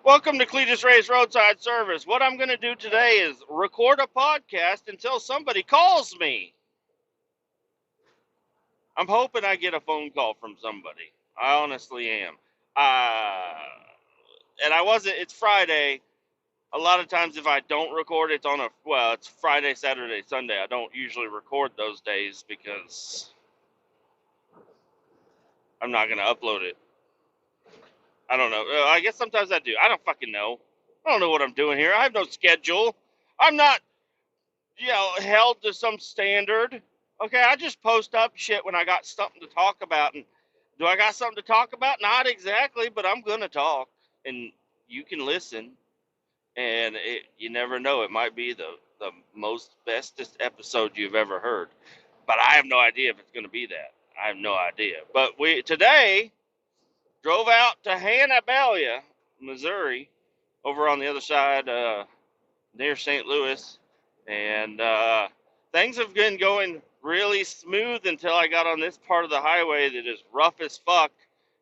Welcome to Kletus Ray's Roadside Service. What I'm going to do today is record a podcast until somebody calls me. I'm hoping I get a phone call from somebody. I honestly am. Uh, and I wasn't, it's Friday. A lot of times if I don't record, it's Friday, Saturday, Sunday. I don't usually record those days because I'm not going to upload it. I don't know. I guess sometimes I do. I don't fucking know. I don't know what I'm doing here. I have no schedule. I'm not held to some standard. Okay, I just post up shit when I got something to talk about. And do I got something to talk about? Not exactly, but I'm gonna talk, and you can listen. And you never know; it might be the most bestest episode you've ever heard. But I have no idea if it's gonna be that. I have no idea. But we today drove out to Hannibal, Missouri, over on the other side, near St. Louis, and things have been going really smooth until I got on this part of the highway that is rough as fuck,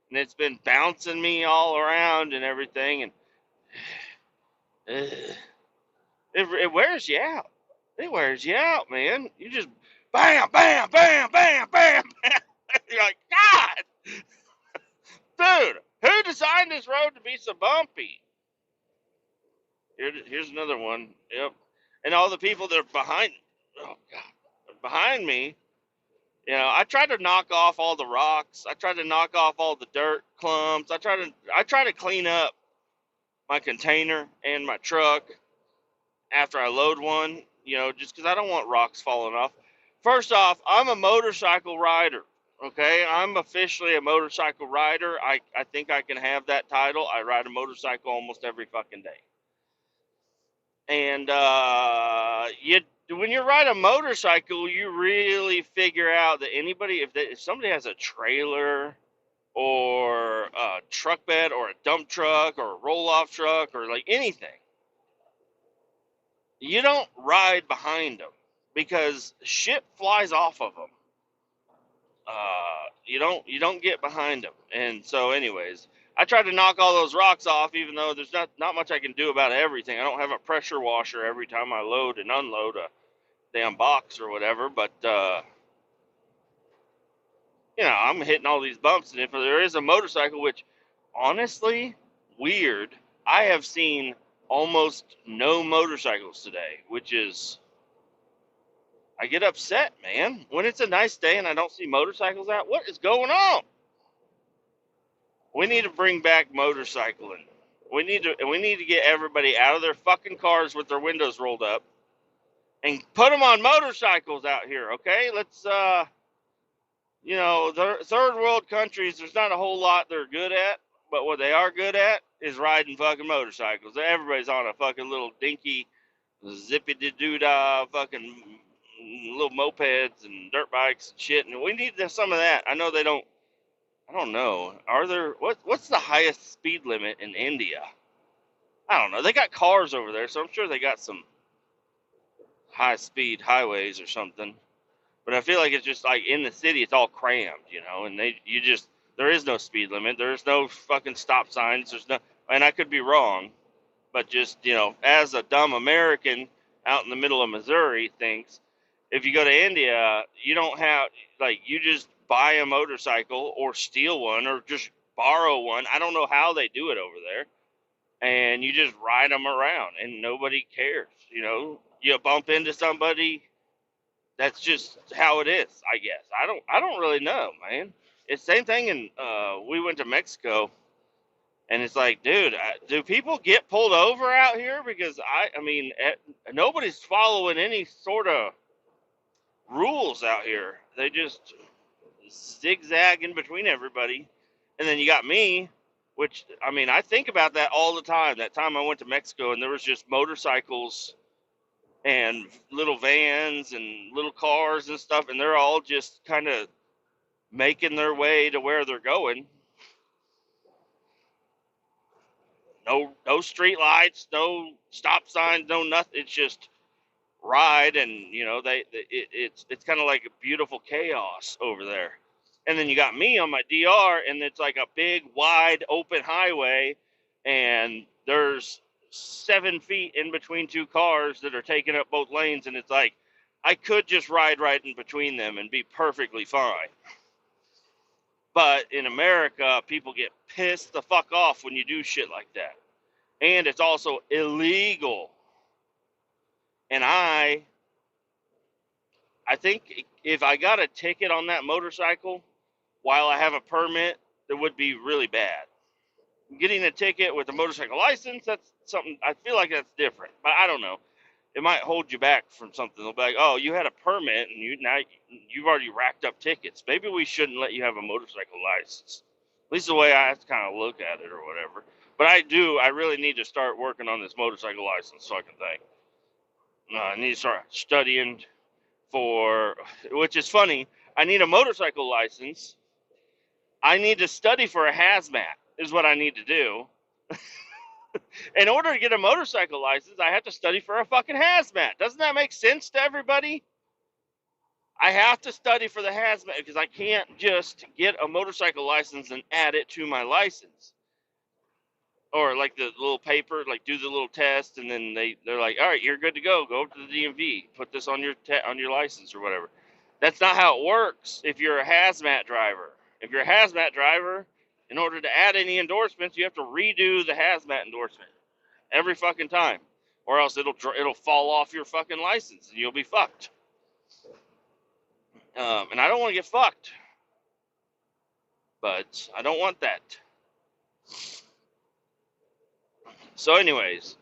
and it's been bouncing me all around and everything, and it wears you out. It wears you out, man. You just bam, bam, bam, bam, bam, bam. You're like, God, dude, who designed this road to be so bumpy? Here's another one. Yep. And all the people that are oh God, behind me. I try to knock off all the rocks. I try to knock off all the dirt clumps. I try to clean up my container and my truck after I load one. Just because I don't want rocks falling off. First off, I'm a motorcycle rider. Okay, I'm officially a motorcycle rider. I think I can have that title. I ride a motorcycle almost every fucking day. And when you ride a motorcycle, you really figure out that if somebody has a trailer or a truck bed or a dump truck or a roll-off truck or like anything, you don't ride behind them because shit flies off of them. You don't get behind them. And so, anyways, I tried to knock all those rocks off, even though there's not much I can do about everything. I don't have a pressure washer every time I load and unload a damn box or whatever, but I'm hitting all these bumps, and if there is a motorcycle, which honestly, weird, I have seen almost no motorcycles today, which is, I get upset, man. When it's a nice day and I don't see motorcycles out, what is going on? We need to bring back motorcycling. We need to get everybody out of their fucking cars with their windows rolled up and put them on motorcycles out here, okay? Let's the third world countries, there's not a whole lot they're good at, but what they are good at is riding fucking motorcycles. Everybody's on a fucking little dinky, zippy-doo-dah fucking little mopeds and dirt bikes and shit, and we need some of that. I know they don't, I don't know. What's the highest speed limit in India? I don't know. They got cars over there, so I'm sure they got some high-speed highways or something. But I feel like it's just like in the city, it's all crammed, and there is no speed limit. There's no fucking stop signs. And I could be wrong, but just, as a dumb American out in the middle of Missouri thinks, if you go to India, you don't have, like, you just buy a motorcycle or steal one or just borrow one. I don't know how they do it over there. And you just ride them around and nobody cares, You bump into somebody, that's just how it is, I guess. I don't really know, man. It's the same thing we went to Mexico, and it's like, dude, do people get pulled over out here? Because nobody's following any sort of rules out here. They just zigzag in between everybody. And then you got me, which, I think about that all the time. That time I went to Mexico and there was just motorcycles and little vans and little cars and stuff, and they're all just kind of making their way to where they're going. No street lights, no stop signs, no nothing. It's just ride, and it's kind of like a beautiful chaos over there. And then you got me on my DR, and it's like a big, wide, open highway, and there's 7 feet in between two cars that are taking up both lanes, and it's like I could just ride right in between them and be perfectly fine. But in America, people get pissed the fuck off when you do shit like that. And it's also illegal. And I think if I got a ticket on that motorcycle while I have a permit, that would be really bad. Getting a ticket with a motorcycle license, that's something, I feel like that's different. But I don't know. It might hold you back from something. They'll be like, oh, you had a permit and you've already racked up tickets. Maybe we shouldn't let you have a motorcycle license. At least the way I have to kind of look at it or whatever. But I really need to start working on this motorcycle license fucking thing. I need to start studying for, which is funny, I need a motorcycle license. I need to study for a hazmat is what I need to do. In order to get a motorcycle license, I have to study for a fucking hazmat. Doesn't that make sense to everybody? I have to study for the hazmat because I can't just get a motorcycle license and add it to my license. Or like the little paper, like do the little test, and then they're like, all right, you're good to go. Go up to the DMV, put this on your license or whatever. That's not how it works if you're a hazmat driver. If you're a hazmat driver, in order to add any endorsements, you have to redo the hazmat endorsement every fucking time, or else it'll fall off your fucking license and you'll be fucked. And I don't want to get fucked, but I don't want that. So, anyways,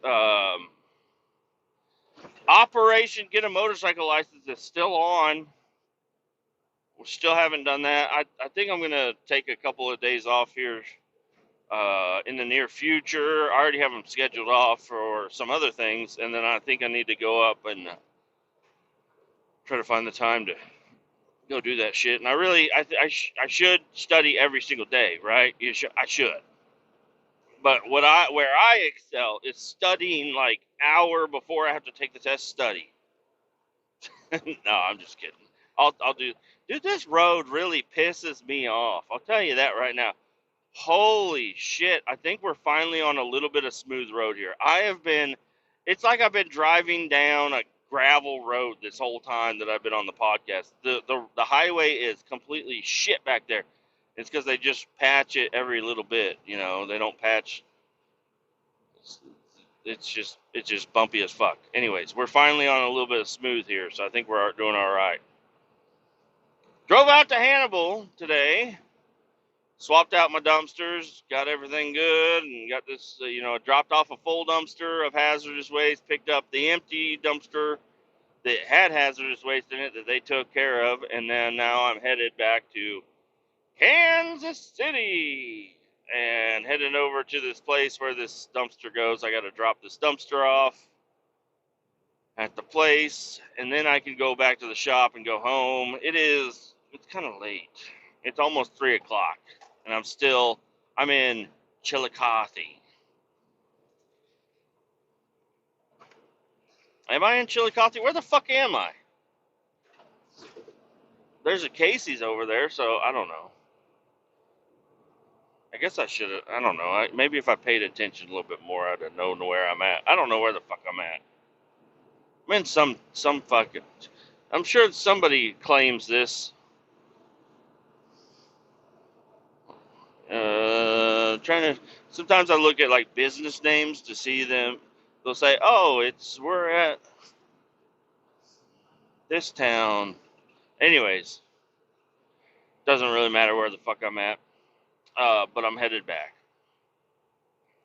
Operation Get a Motorcycle License is still on. We still haven't done that. I think I'm gonna take a couple of days off here in the near future. I already have them scheduled off for some other things, and then I think I need to go up and try to find the time to go do that shit. And I should study every single day, right? I should. But where I excel is studying like hour before I have to take the test. Study. No, I'm just kidding. I'll do. Dude, this road really pisses me off. I'll tell you that right now. Holy shit! I think we're finally on a little bit of smooth road here. It's like I've been driving down a gravel road this whole time that I've been on the podcast. The highway is completely shit back there. It's because they just patch it every little bit. You know, they don't patch. It's just bumpy as fuck. Anyways, we're finally on a little bit of smooth here, so I think we're doing all right. Drove out to Hannibal today. Swapped out my dumpsters, got everything good, and got this, dropped off a full dumpster of hazardous waste, picked up the empty dumpster that had hazardous waste in it that they took care of, and then now I'm headed back to Kansas City and heading over to this place where this dumpster goes. I got to drop this dumpster off at the place, and then I can go back to the shop and go home. It's kind of late. It's almost 3 o'clock. And I'm in Chillicothe. Am I in Chillicothe? Where the fuck am I? There's a Casey's over there, so I don't know. I guess I should have, I don't know. Maybe if I paid attention a little bit more, I'd have known where I'm at. I don't know where the fuck I'm at. I'm in some fucking, I'm sure somebody claims this. Sometimes I look at like business names to see them. They'll say, oh, we're at this town. Anyways, doesn't really matter where the fuck I'm at. But I'm headed back.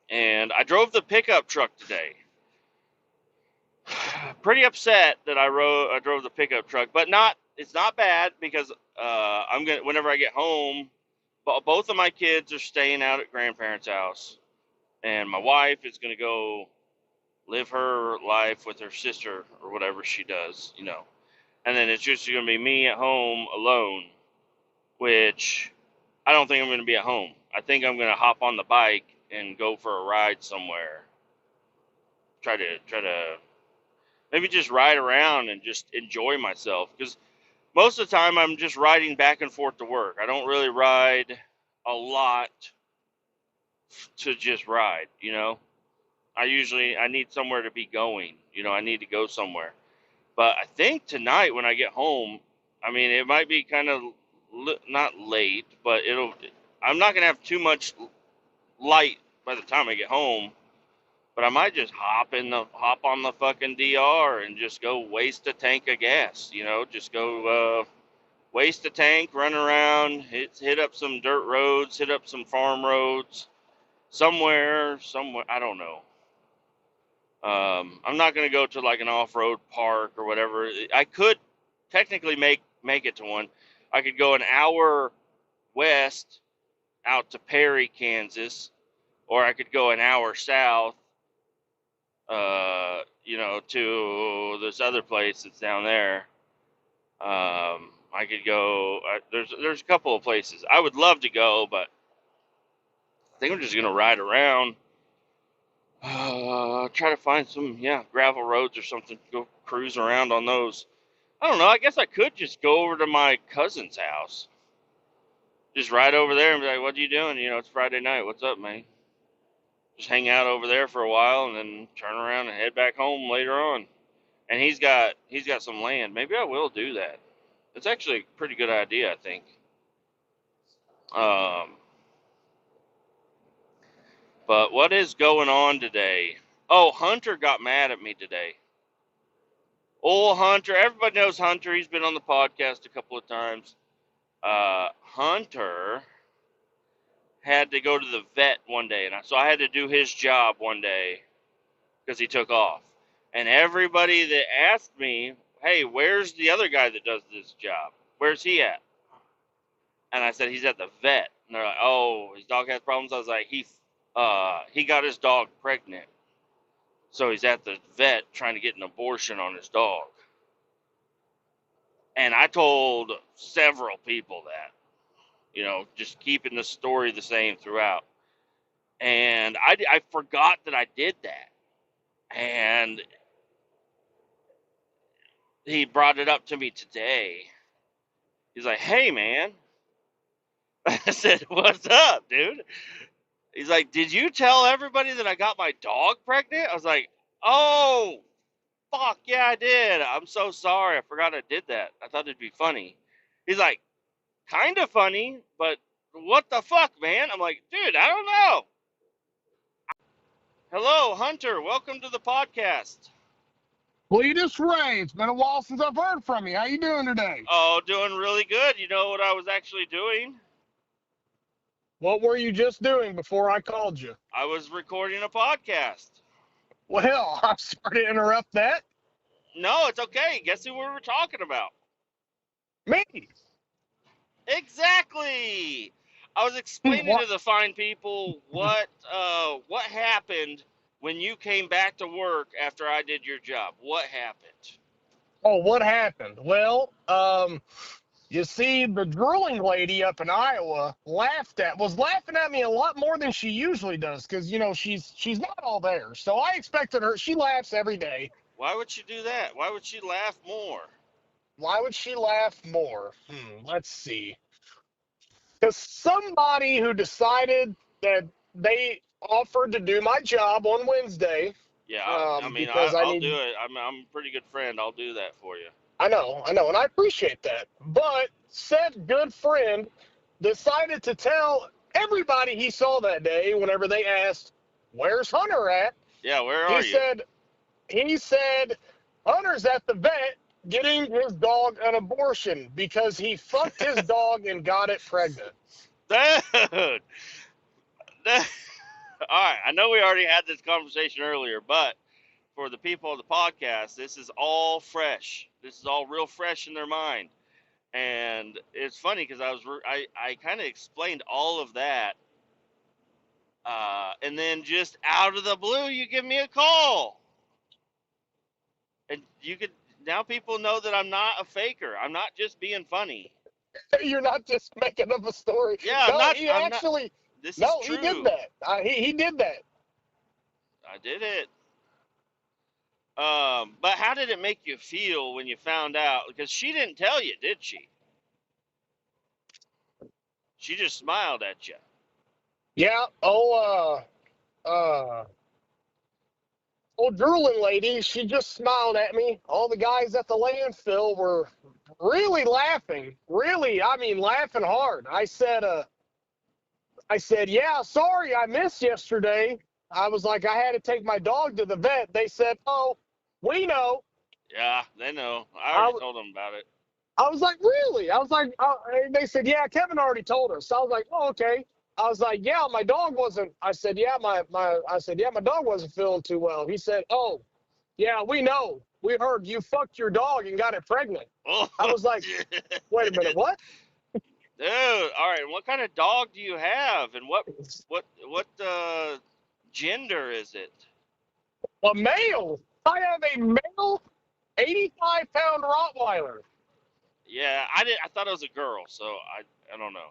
And I drove the pickup truck today. Pretty upset that I drove the pickup truck, but it's not bad because whenever I get home, both of my kids are staying out at grandparents' house, and my wife is going to go live her life with her sister or whatever she does, and then it's just going to be me at home alone, which I don't think I'm going to be at home. I think I'm going to hop on the bike and go for a ride somewhere. Try to maybe just ride around and just enjoy myself, because most of the time I'm just riding back and forth to work. I don't really ride a lot to just ride, I need somewhere to be going. I need to go somewhere. But I think tonight when I get home, I mean, it might be kind of not late, but I'm not gonna have too much light by the time I get home. But I might just hop on the fucking DR and just go waste a tank of gas. Just go waste a tank, run around, hit up some dirt roads, hit up some farm roads, somewhere. I don't know. I'm not gonna go to like an off-road park or whatever. I could technically make it to one. I could go an hour west out to Perry, Kansas, or I could go an hour south, to this other place that's down there. I could go. There's a couple of places I would love to go, but I think I'm just gonna ride around. Try to find some gravel roads or something. Go cruise around on those. I don't know. I guess I could just go over to my cousin's house. Just ride over there and be like, "What are you doing? It's Friday night. What's up, man?" Just hang out over there for a while and then turn around and head back home later on. And he's got some land. Maybe I will do that. It's actually a pretty good idea, I think. Um, but what is going on today? Oh, Hunter got mad at me today. Old Hunter. Everybody knows Hunter. He's been on the podcast a couple of times. Hunter had to go to the vet one day, and so I had to do his job one day because he took off. And everybody that asked me, "Hey, where's the other guy that does this job? Where's he at?" And I said, "He's at the vet." And they're like, "Oh, his dog has problems." I was like, he got his dog pregnant, so he's at the vet trying to get an abortion on his dog." And I told several people that, just keeping the story the same throughout. And I forgot that I did that. And he brought it up to me today. He's like, "Hey, man." I said, "What's up, dude?" He's like, "Did you tell everybody that I got my dog pregnant?" I was like, "Oh, fuck, yeah, I did. I'm so sorry. I forgot I did that. I thought it'd be funny." He's like, "Kind of funny, but what the fuck, man?" I'm like, "Dude, I don't know." Hello, Hunter. Welcome to the podcast. Cletus Ray, it's been a while since I've heard from you. How you doing today? Oh, doing really good. You know what I was actually doing? What were you just doing before I called you? I was recording a podcast. Well, I'm sorry to interrupt that. No, it's okay. Guess who we were talking about? Me. Exactly. I was explaining What? to the fine people what happened when you came back to work after I did your job. What happened? Oh, what happened? Well, you see, the drooling lady up in Iowa was laughing at me a lot more than she usually does, because she's not all there. So I expected her. She laughs every day. Why would she do that? Why would she laugh more? Why would she laugh more? Let's see. Because somebody who decided that they offered to do my job on Wednesday, Yeah, I mean, because I I'll do need, it. I'm a pretty good friend. I'll do that for you. I know, and I appreciate that. But said good friend decided to tell everybody he saw that day whenever they asked, "Where's Hunter at?" Yeah, where He are you? said, he said, "Hunter's at the vet getting his dog an abortion because he fucked his dog and got it pregnant." Dude, all right. I know we already had this conversation earlier, but for the people of the podcast, this is all fresh. This is all real fresh in their mind. And it's funny because I kind of explained all of that, and then just out of the blue, you give me a call, and you could now people know that I'm not a faker. I'm not just being funny. You're not just making up a story. Yeah, I'm No, not. he I'm not. actually, This is no, he did true. that. He did that. I did it. But how did it make you feel when you found out? Because she didn't tell you, did she? She just smiled at you. Yeah. Oh, old drooling lady, she just smiled at me. All the guys at the landfill were really laughing. Really, I mean, laughing hard. I said, yeah, sorry, I missed yesterday. I was like, I had to take my dog to the vet. They said, oh, we know. Yeah, they know. I I, already told them about it. I was like, really? I was like, and they said, yeah, Kevin already told us. I was like, oh, okay. I was like, yeah, my dog wasn't. I said, yeah, my dog wasn't feeling too well. He said, oh, yeah, we know. We heard you fucked your dog and got it pregnant. Oh, I was like, wait a minute, what? dude. All right. What kind of dog do you have, and what gender is it? A male. I have a male 85-pound Rottweiler. Yeah, I thought it was a girl, so I don't know.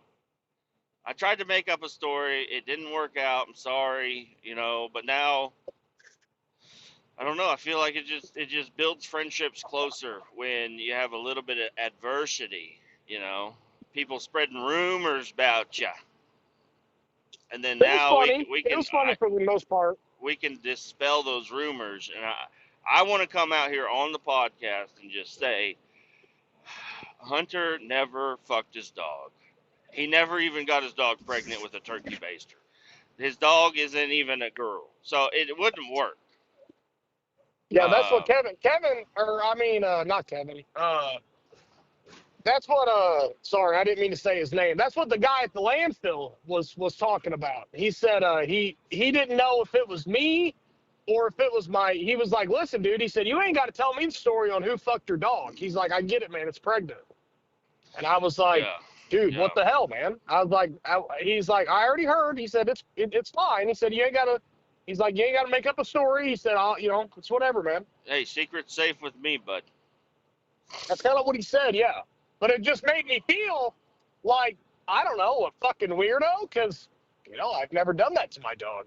I tried to make up a story. It didn't work out. I'm sorry, but now I don't know. I feel like it just builds friendships closer when you have a little bit of adversity, you know. People spreading rumors about you. And then It was now we funny. can we It can was funny for the most part. we can dispel those rumors, and I want to come out here on the podcast and just say Hunter never fucked his dog. He never even got his dog pregnant with a turkey baster. His dog isn't even a girl, so it wouldn't work. Yeah, that's what Uh, not Kevin. That's what sorry, I didn't mean to say his name. That's what the guy at the landfill was talking about. He said he didn't know if it was me or if it was he was like, listen, dude, he said, you ain't got to tell me the story on who fucked your dog. He's like, I get it, man, it's pregnant. And I was like, yeah, dude, yeah. what the hell, man? I was like, he's like, I already heard. He said, it's fine. He said, you ain't got to, he's like, you ain't got to make up a story. He said, it's whatever, man. Hey, secret's safe with me, bud. That's kind of what he said, yeah. But it just made me feel like, I don't know, a fucking weirdo because, I've never done that to my dog.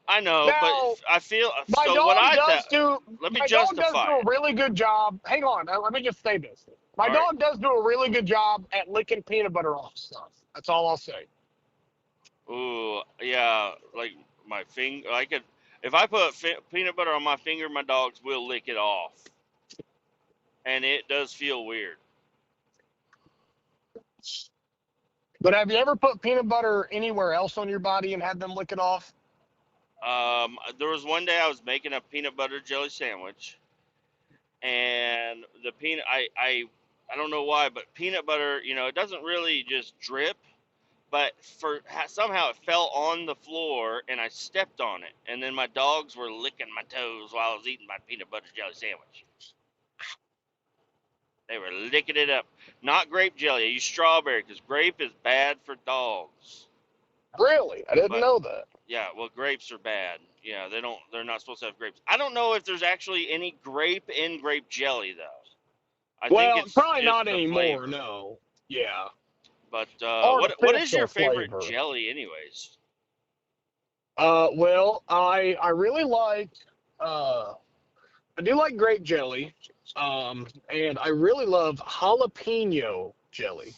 I know, but Now, I feel my so. What dog I thought. does do Let me my dog does do justify a it. really good job. Hang on, let me just say this. My All right. dog does do a really good job at licking peanut butter off stuff. That's all I'll say. Ooh, yeah. Like my finger. I could. If I put peanut butter on my finger, my dogs will lick it off, and it does feel weird. But have you ever put peanut butter anywhere else on your body and had them lick it off? There was one day I was making a peanut butter jelly sandwich, and the peanut. I don't know why, but peanut butter. It doesn't really just drip. But somehow it fell on the floor and I stepped on it, and then my dogs were licking my toes while I was eating my peanut butter jelly sandwich. They were licking it up. Not grape jelly. I use strawberry because grape is bad for dogs. Really? I didn't But know that. yeah, well, grapes are bad. Yeah, they don't. They're not supposed to have grapes. I don't know if there's actually any grape in grape jelly though. I think Well, it's probably just not the anymore, flavor. no. Yeah. But what is your Artificial favorite flavor. jelly, anyways? Well, I really like I do like grape jelly. And I really love jalapeno jelly.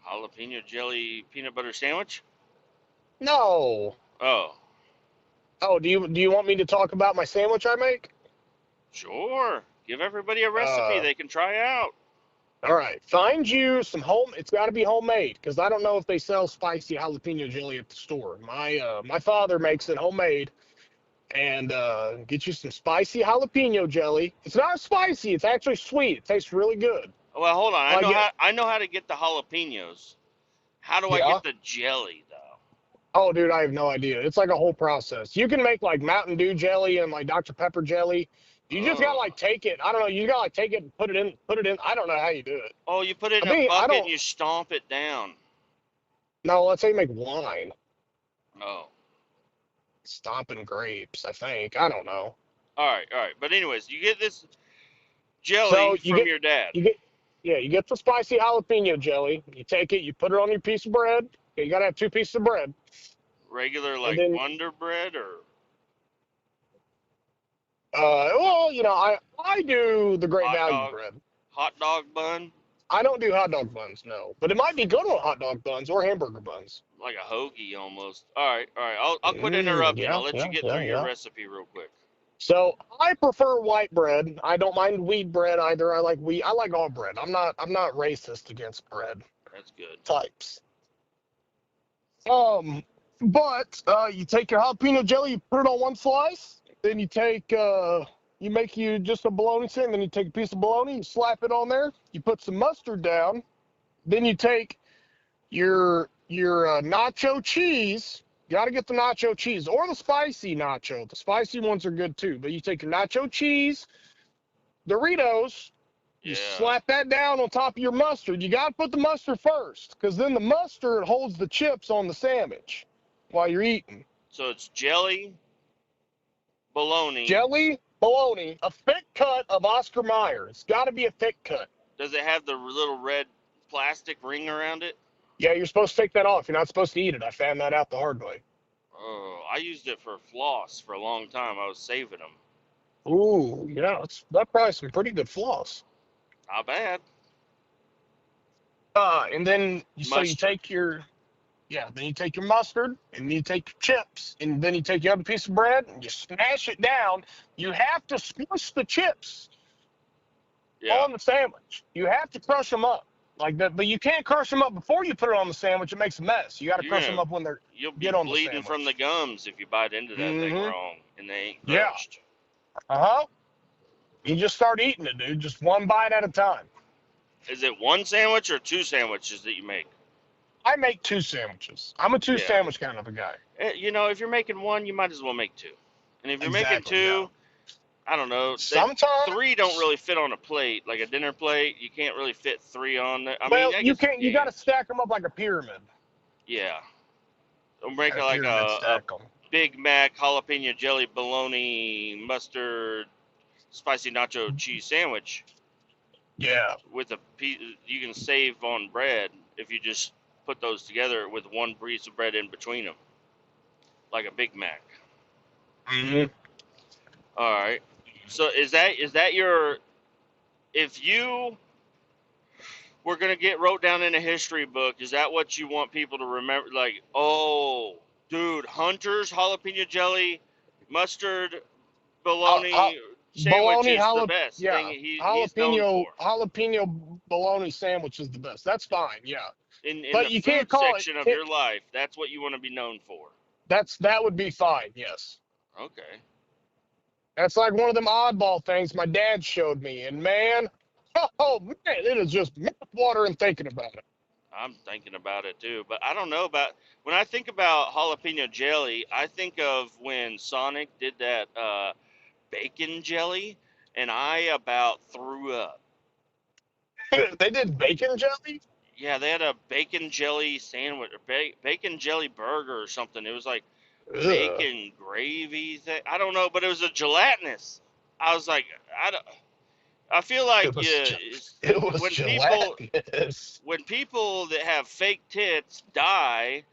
Jalapeno jelly peanut butter sandwich? No. Oh, Oh, do you want me to talk about my sandwich I make? sure. Give everybody a recipe Uh, they can try out. all right. Find you some it's got to be homemade because I don't know if they sell spicy jalapeno jelly at the store. My father makes it homemade and get you some spicy jalapeno jelly. It's not spicy, it's actually sweet. It tastes really good. Well, hold on. I Like know it. how to get the jalapenos. How do I Yeah. get the jelly though? Oh, dude, I have no idea. It's like a whole process. You can make like Mountain Dew jelly and like Dr. Pepper jelly. You just gotta Oh. like take it. I don't know. You gotta like take it and put it in. Put it in. I don't know how you do it. Oh, you put it I in a mean, I bucket and don't. you stomp it down. No, let's say make wine, Oh. stomping grapes. I think. I don't know. All right, all right. But anyways, you get this jelly So from your dad. yeah, you get the spicy jalapeno jelly. You take it. You put it on your piece of bread. Okay, you gotta have two pieces of bread, Regular and like then Wonder Bread or well, I do the Great hot Value dog bread. hot dog bun, I don't do hot dog buns, no. But it might be good on hot dog buns or hamburger buns. like a hoagie almost. All right, all right. I'll quit interrupting. Yeah, I'll let you yeah, get yeah, through your yeah. recipe real quick. So I prefer white bread. I don't mind wheat bread either. I like wheat. I like all bread. I'm not racist against bread That's good. types. Um, but you take your jalapeno jelly, you put it on one slice. Then you make you just a bologna sandwich. Then you take a piece of bologna, you slap it on there. You put some mustard down. Then you take your nacho cheese. You got to get the nacho cheese or the spicy nacho. The spicy ones are good too. But you take your nacho cheese, Doritos, you Yeah. slap that down on top of your mustard. You got to put the mustard first because then the mustard holds the chips on the sandwich while you're eating. So it's jelly, bologna. Jelly, bologna, a thick cut of Oscar Mayer. It's got to be a thick cut. Does it have the little red plastic ring around it? Yeah, you're supposed to take that off. You're not supposed to eat it. I found that out the hard way. Oh, I used it for floss for a long time. I was saving them. Ooh, yeah, that's probably some pretty good floss. Not bad. And then you Mustard. take your then you take your mustard and you take your chips and then you take your other piece of bread and you smash it down. You have to smush the chips Yeah. on the sandwich. You have to crush them up like that, but you can't crush them up before you put it on the sandwich. It makes a mess. You got to You're crush them gonna up when they're you'll be get on the bleeding from the sandwich. gums if you bite into that thing Mm-hmm. wrong and they ain't Yeah. crushed. Uh-huh. You just start eating it, dude. Just one bite at a time. Is it one sandwich or two sandwiches that you make? I make two sandwiches. I'm a two Yeah. sandwich kind of a guy. You know, if you're making one, you might as well make two. And if you're making Exactly. Yeah. two, I don't know. Three don't Sometimes, really fit on a plate, like a dinner plate. You can't really fit three on there. I mean, well, I you guess you can't. You got to can. stack them up like a pyramid. Yeah. I'll make Got it a like pyramid a stack them. Big Mac, jalapeno jelly, bologna, mustard, spicy nacho cheese sandwich Yeah. with a piece. You can save on bread if you just put those together with one piece of bread in between them, like a Big Mac. Hmm. All right. So is that your if you were gonna get wrote down in a history book, is that what you want people to remember? Like, oh, dude, Hunter's jalapeno jelly, mustard, bologna sandwich Bologna is the best thing yeah, he's known for. jalapeno bologna sandwich is the best. That's fine. Yeah, In but the you can't food call it. section of your life, that's what you want to be known for. That would be fine. Yes. Okay. That's like one of them oddball things my dad showed me, and man, oh man, it is just mouth watering thinking about it. I'm thinking about it too, but I don't know about when I think about jalapeno jelly, I think of when Sonic did that bacon jelly, and I about threw up. They did bacon jelly. Yeah, they had a bacon jelly sandwich, or bacon jelly burger or something. It was like Ugh. bacon gravy thing. I don't know, but it was a gelatinous. I was like, I don't. I feel like It was it was when people gelatinous. when people that have fake tits die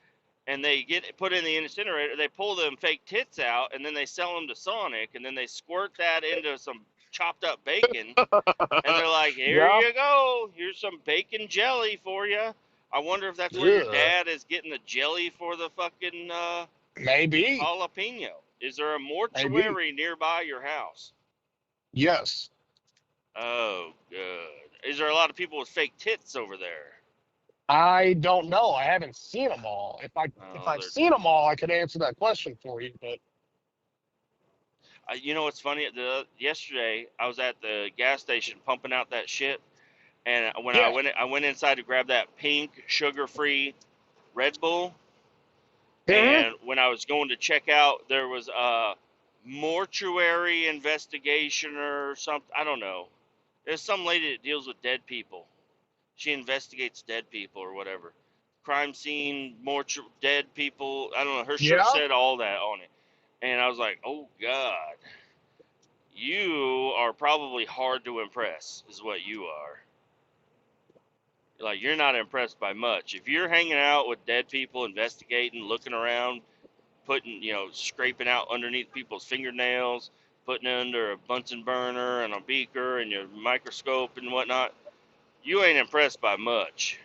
and they get put in the incinerator, they pull them fake tits out and then they sell them to Sonic and then they squirt that into some chopped up bacon and they're like, "Here Yeah. you go. Here's some bacon jelly for you." I wonder if that's where your Ugh. dad is getting the jelly for the fucking Maybe. jalapeno. Is there a Maybe. mortuary nearby your house? Yes. Oh, good. Is there a lot of people with fake tits over there? I don't know. I haven't seen them all. If Oh, I've they're. seen them all, I could answer that question for you. But You know what's funny? Yesterday I was at the gas station pumping out that shit, and when yeah. I went inside to grab that pink sugar-free Red Bull, Hmm. and when I was going to check out, there was a mortuary investigation or something. I don't know. There's some lady that deals with dead people. She investigates dead people or whatever. Crime scene, dead people. I don't know. Her shirt Yeah. said all that on it. And I was like, oh, God. You are probably hard to impress, is what you are. Like, you're not impressed by much. If you're hanging out with dead people, investigating, looking around, putting, scraping out underneath people's fingernails, putting under a Bunsen burner and a beaker and your microscope and whatnot, you ain't impressed by much.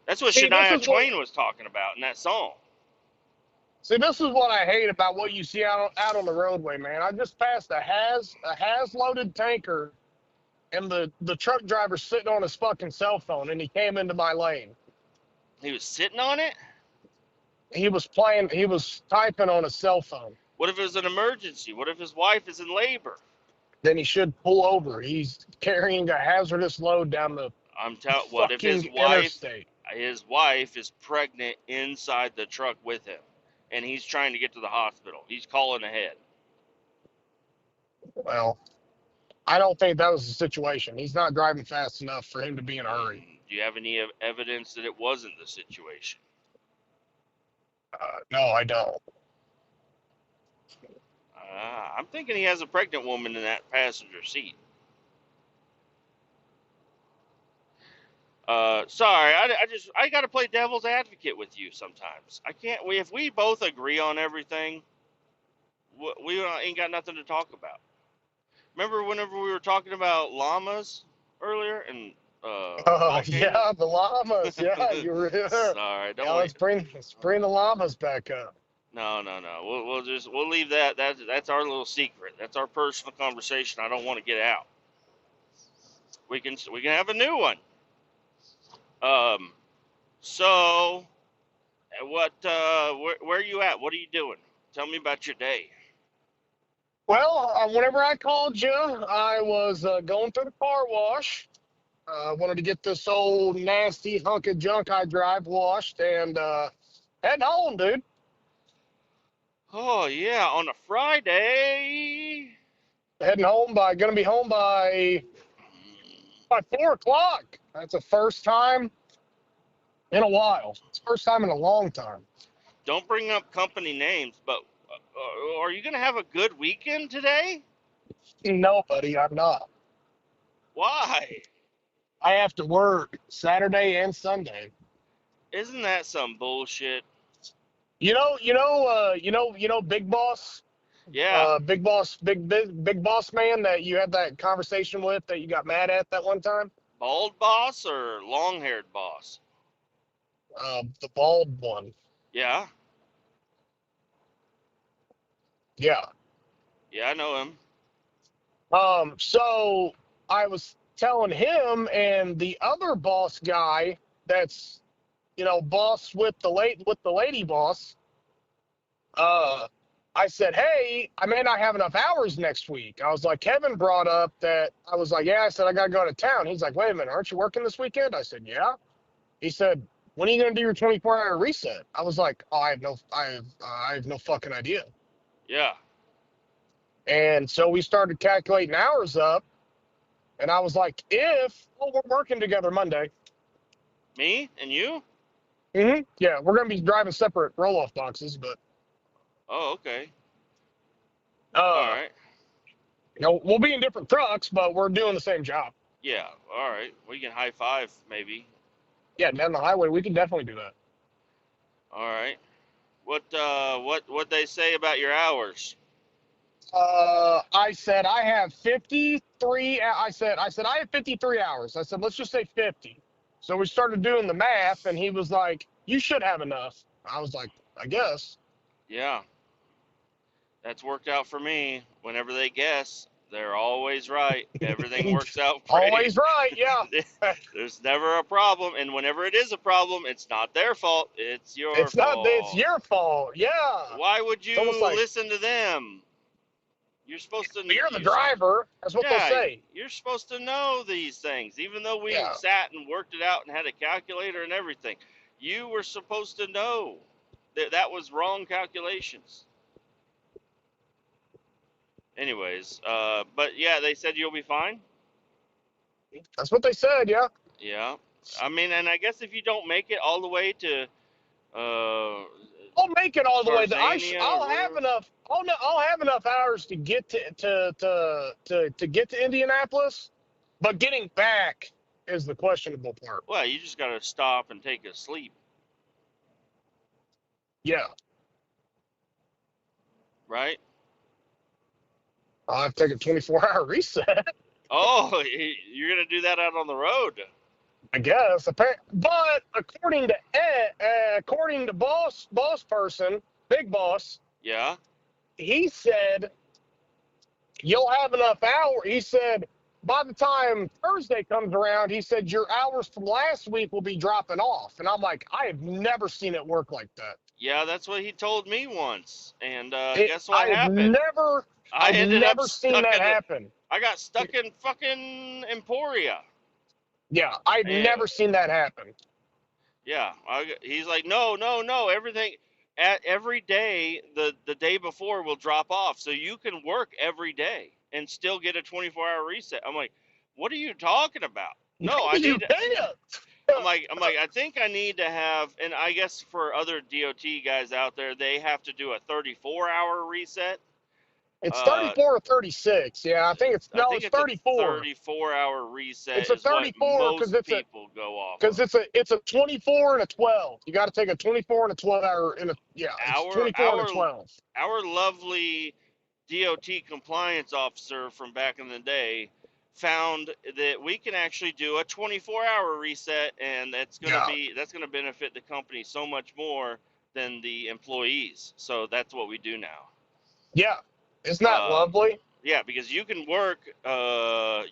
That's what See, this Shania is what Twain was talking about in that song. See, this is what I hate about what you see out on the roadway, man. I just passed a has loaded tanker, and the truck driver's sitting on his fucking cell phone, and he came into my lane. He was sitting on it? He was typing on his cell phone. What if it was an emergency? What if his wife is in labor? Then he should pull over. He's carrying a hazardous load down the What if fucking interstate. his wife is pregnant inside the truck with him, and he's trying to get to the hospital? He's calling ahead. Well, I don't think that was the situation. He's not driving fast enough for him to be in a hurry. Do you have any evidence that it wasn't the situation? No, I don't. I'm thinking he has a pregnant woman in that passenger seat. Sorry, I got to play devil's advocate with you sometimes. I can't. If we both agree on everything, we ain't got nothing to talk about. Remember whenever we were talking about llamas earlier and Yeah, the llamas. Yeah, you were. Sorry, don't Yeah, let's bring the llamas back up. No. We'll leave that. That's our little secret. That's our personal conversation. I don't want to get out. We can have a new one. So what? Where are you at? What are you doing? Tell me about your day. Well, whenever I called you, I was going through the car wash. Wanted to get this old nasty hunk of junk I drive washed and heading home, dude. Oh yeah, on a Friday. Gonna be home by 4 o'clock. That's the first time in a while. It's the first time in a long time. Don't bring up company names, but are you gonna have a good weekend today? No, buddy, I'm not. Why? I have to work Saturday and Sunday. Isn't that some bullshit? Big Boss. Yeah. Big Boss man that you had that conversation with that you got mad at that one time. Bald boss or long-haired boss? The bald one. Yeah. Yeah. Yeah, I know him. So I was telling him and the other boss guy that's, boss with the lady boss. I said, hey, I may not have enough hours next week. I was like, Kevin brought up that. I was like, yeah. I said, I got to go to town. He's like, wait a minute, aren't you working this weekend? I said, yeah. He said, when are you going to do your 24-hour reset? I was like, oh, I have no fucking idea. Yeah. And so we started calculating hours up. And I was like, we're working together Monday. Me and you? Mm-hmm. Yeah, we're going to be driving separate roll-off boxes, but. Oh, okay. All right. We'll be in different trucks, but we're doing the same job. Yeah. All right. We can high five, maybe. Yeah, down the highway, we can definitely do that. All right. What they say about your hours? I said I have 53. I said I have 53 hours. I said let's just say 50. So we started doing the math, and he was like, "You should have enough." I was like, "I guess." Yeah. That's worked out for me. Whenever they guess, they're always right. Everything works out great. Always right, yeah. There's never a problem, and whenever it is a problem, it's not their fault. It's your fault. It's your fault, yeah. Why would you listen to them? You're supposed to. You're the driver. That's what they'll say. You're supposed to know these things, even though we sat and worked it out and had a calculator and everything. You were supposed to know that was wrong calculations. Anyways, but yeah, they said you'll be fine. That's what they said, yeah. Yeah, I mean, and I guess if you don't make it all the way to, I'll make it all the way. I'll have enough. I'll have enough hours to get to get to Indianapolis, but getting back is the questionable part. Well, you just gotta stop and take a sleep. Yeah. Right. I'll have to take a 24-hour reset. Oh, you're gonna do that out on the road? I guess. But according to boss person, big boss, Yeah. he said you'll have enough hours. He said by the time Thursday comes around, he said your hours from last week will be dropping off. And I'm like, I have never seen it work like that. Yeah, that's what he told me once. And It, guess what happened? I I've ended up never seen stuck that in the. happen. I got stuck in fucking Emporia. Yeah, I've And never seen that happen. yeah, he's like, no, no, no. Everything at every day, the day before will drop off, so you can work every day and still get a 24-hour reset. I'm like, what are you talking about? No, No, I you need. can't. I'm like, I think I need to have, and I guess for other DOT guys out there, they have to do a 34-hour reset. It's Uh, 34 or 36. Yeah, I think it's I no, think it's it's a 34. 34-hour reset It's a is what 34 most people go off because of. it's a 24 and a 12. You got to take a 24 and a 12 hour in a yeah. It's Our 24 and a our 12. our lovely DOT compliance officer from back in the day found that we can actually do a 24-hour reset, and Yeah, that's gonna benefit the company so much more than the employees. So that's what we do now. yeah. Isn't that Um, lovely? yeah, because you can work,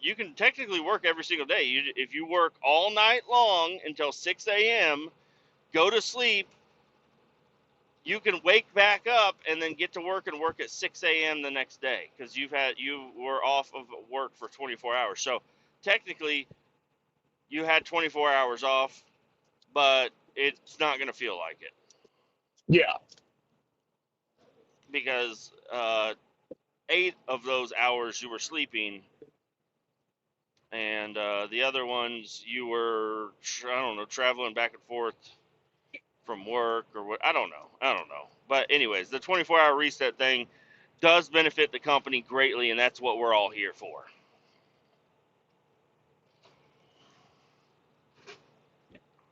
you can technically work every single day. If you work all night long until 6 a.m., go to sleep, you can wake back up and then get to work and work at 6 a.m. the next day because you were off of work for 24 hours. So technically, you had 24 hours off, but it's not going to feel like it Yeah, because 8 of those hours you were sleeping, and the other ones you were, I don't know, traveling back and forth from work or what. I don't know. But anyways, the 24-hour reset thing does benefit the company greatly, and that's what we're all here for.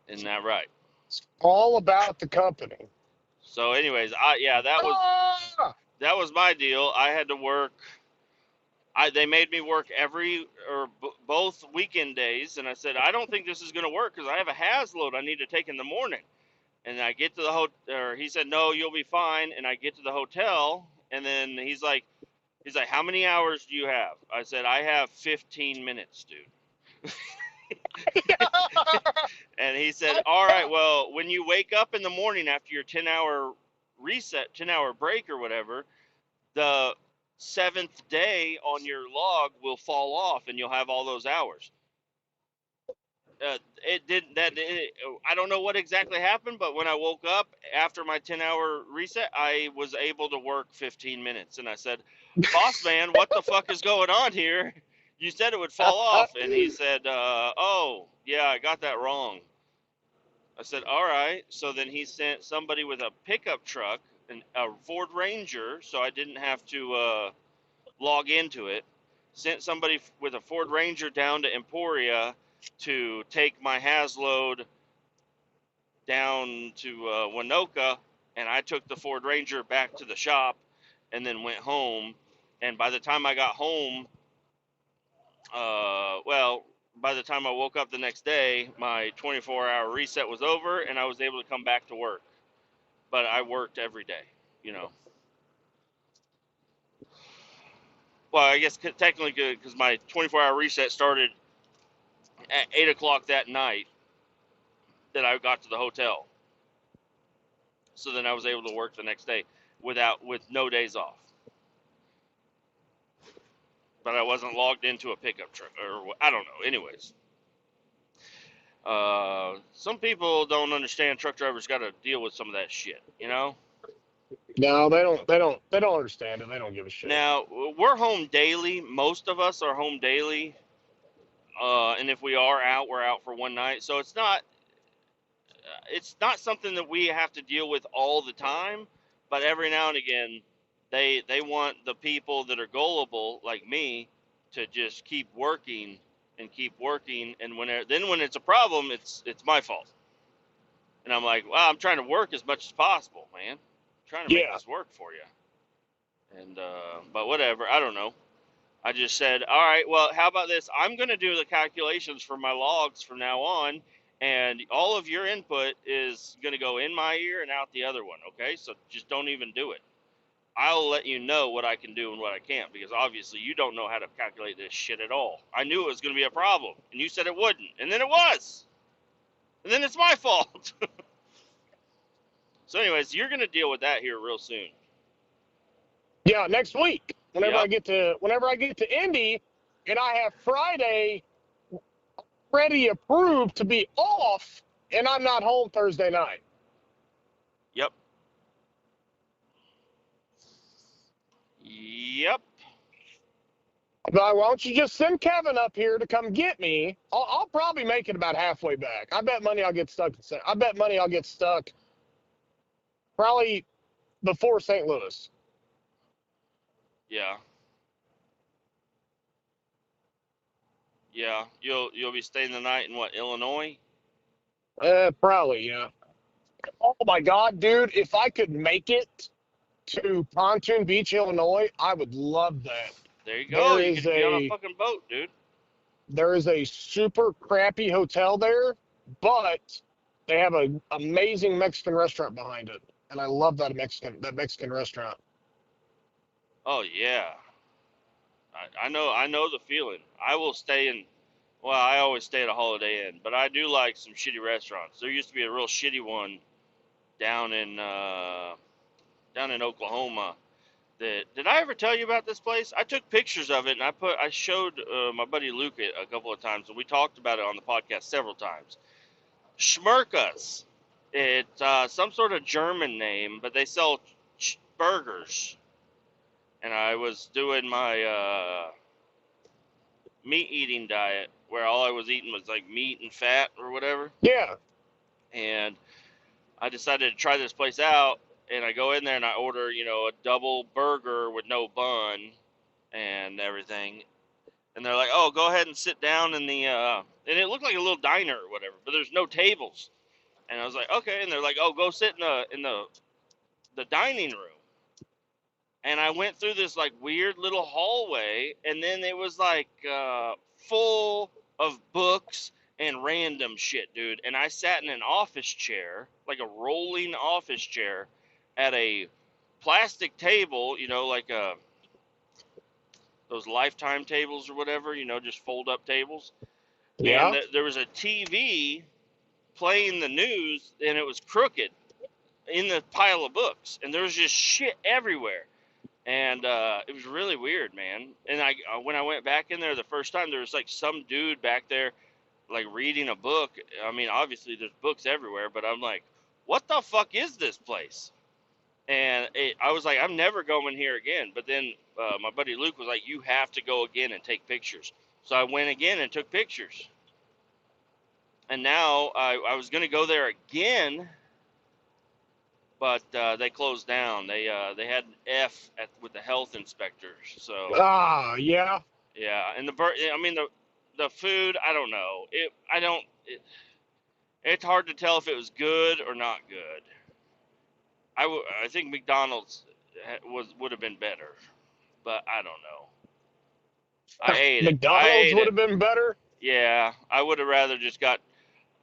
Isn't that right? it's all about the company. So, anyways, yeah, Ah, that was my deal. I had to work. They made me work every or both weekend days, and I said I don't think this is going to work because I have a has load I need to take in the morning. And I get to the hotel, or he said no, you'll be fine. And I get to the hotel, and then he's like, how many hours do you have? I said I have 15 minutes, dude. And he said, all right, well, when you wake up in the morning after your 10-hour reset, 10-hour break or whatever, the seventh day on your log will fall off and you'll have all those hours. It didn't that it, I don't know what exactly happened, but when I woke up after my 10-hour reset, I was able to work 15 minutes. And I said, boss man, what the fuck is going on here? You said it would fall off. And he said, oh, yeah, I got that wrong. I said, all right. So then he sent somebody with a pickup truck, a Ford Ranger, so I didn't have to log into it. Sent somebody with a Ford Ranger down to Emporia to take my has load down to Winoka, and I took the Ford Ranger back to the shop and then went home. And by the time I got home, well, by the time I woke up the next day, my 24-hour reset was over, and I was able to come back to work. But I worked every day, you know. Well, I guess technically good because my 24-hour reset started at 8 o'clock that night that I got to the hotel. So then I was able to work the next day with no days off. But I wasn't logged into a pickup truck, or I don't know. Anyways, some people don't understand truck drivers got to deal with some of that shit, you know. no, they don't. They don't understand it. They don't give a shit. Now we're home daily. Most of us are home daily, and if we are out, we're out for one night. So it's not something that we have to deal with all the time. But every now and again, they want the people that are gullible like me to just keep working, and when it's a problem, it's my fault. And I'm like, well, I'm trying to work as much as possible, man. I'm trying to make Yeah, this work for you. And but whatever, I don't know. I just said, all right, well, how about this? I'm going to do the calculations for my logs from now on, and all of your input is going to go in my ear and out the other one. Okay, so just don't even do it. I'll let you know what I can do and what I can't, because obviously you don't know how to calculate this shit at all. I knew it was going to be a problem, and you said it wouldn't, and then it was, and then it's my fault. So, anyways, you're going to deal with that here real soon. Yeah, next week. Whenever I Yep. get to Indy, and I have Friday ready approved to be off, and I'm not home Thursday night. Yep. Yep. But why don't you just send Kevin up here to come get me? I'll probably make it about halfway back. I bet money I'll get stuck. I bet money I'll get stuck probably before St. Louis. Yeah. Yeah. You'll be staying the night in what, Illinois? Probably, yeah. Oh my God, dude! If I could make it to Pontoon Beach, Illinois, I would love that. There you go. There You is could be on a a fucking boat, dude. super crappy hotel there, but they have an amazing Mexican restaurant behind it, and I love that Mexican restaurant. Oh yeah. I know the feeling. I will stay in. Well, I always stay at a Holiday Inn, but I do like some shitty restaurants. There used to be a real shitty one down in uh, down in Oklahoma. Did I ever tell you about this place? I took pictures of it and I showed my buddy Luke it a couple of times, and we talked about it on the podcast several times. Schmerkas. It's some sort of German name, but they sell burgers. And I was doing my meat eating diet where all I was eating was like meat and fat or whatever. Yeah, And I decided to try this place out, and I go in there and I order, a double burger with no bun and everything. And they're like, "Oh, go ahead and sit down in the," and it looked like a little diner or whatever, but there's no tables. And I was like, "Okay." And they're like, "Oh, go sit in the dining room." And I went through this like weird little hallway, and then it was like full of books and random shit, dude. And I sat in an office chair, like a rolling office chair, at a plastic table, like those lifetime tables or whatever, just fold up tables. And yeah. there was a TV playing the news, and it was crooked in the pile of books, and there was just shit everywhere. And it was really weird, man. And when I went back in there the first time, there was like some dude back there, like reading a book. I mean, obviously there's books everywhere, but I'm like, what the fuck is this place? And I was like, I'm never going here again. But then my buddy Luke was like, you have to go again and take pictures. So I went again and took pictures. And now I was gonna go there again, but they closed down. They had an F with the health inspectors. So Ah, yeah. yeah, and I mean the food. I don't know. It's hard to tell if it was good or not good. I think McDonald's would have been better, but I don't know. I ate it. I McDonald's ate would it. have been better. Yeah, I would have rather just got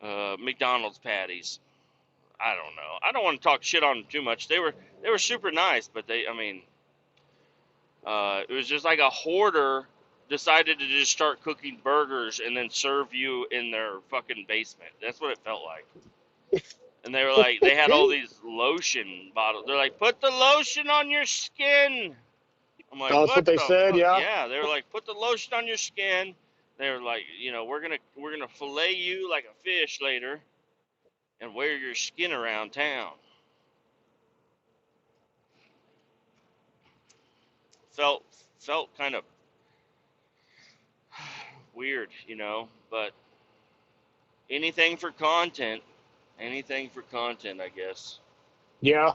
McDonald's patties. I don't know. I don't want to talk shit on them too much. They were super nice, but I mean, it was just like a hoarder decided to just start cooking burgers and then serve you in their fucking basement. That's what it felt like. And they were like, they had all these lotion bottles. They're like, put the lotion on your skin. I'm like, That's what what they the said. fuck? Yeah. Yeah, they were like, put the lotion on your skin. They were like, we're gonna fillet you like a fish later and wear your skin around town. Felt felt kind of weird, but anything for content. Anything for content, I guess. Yeah.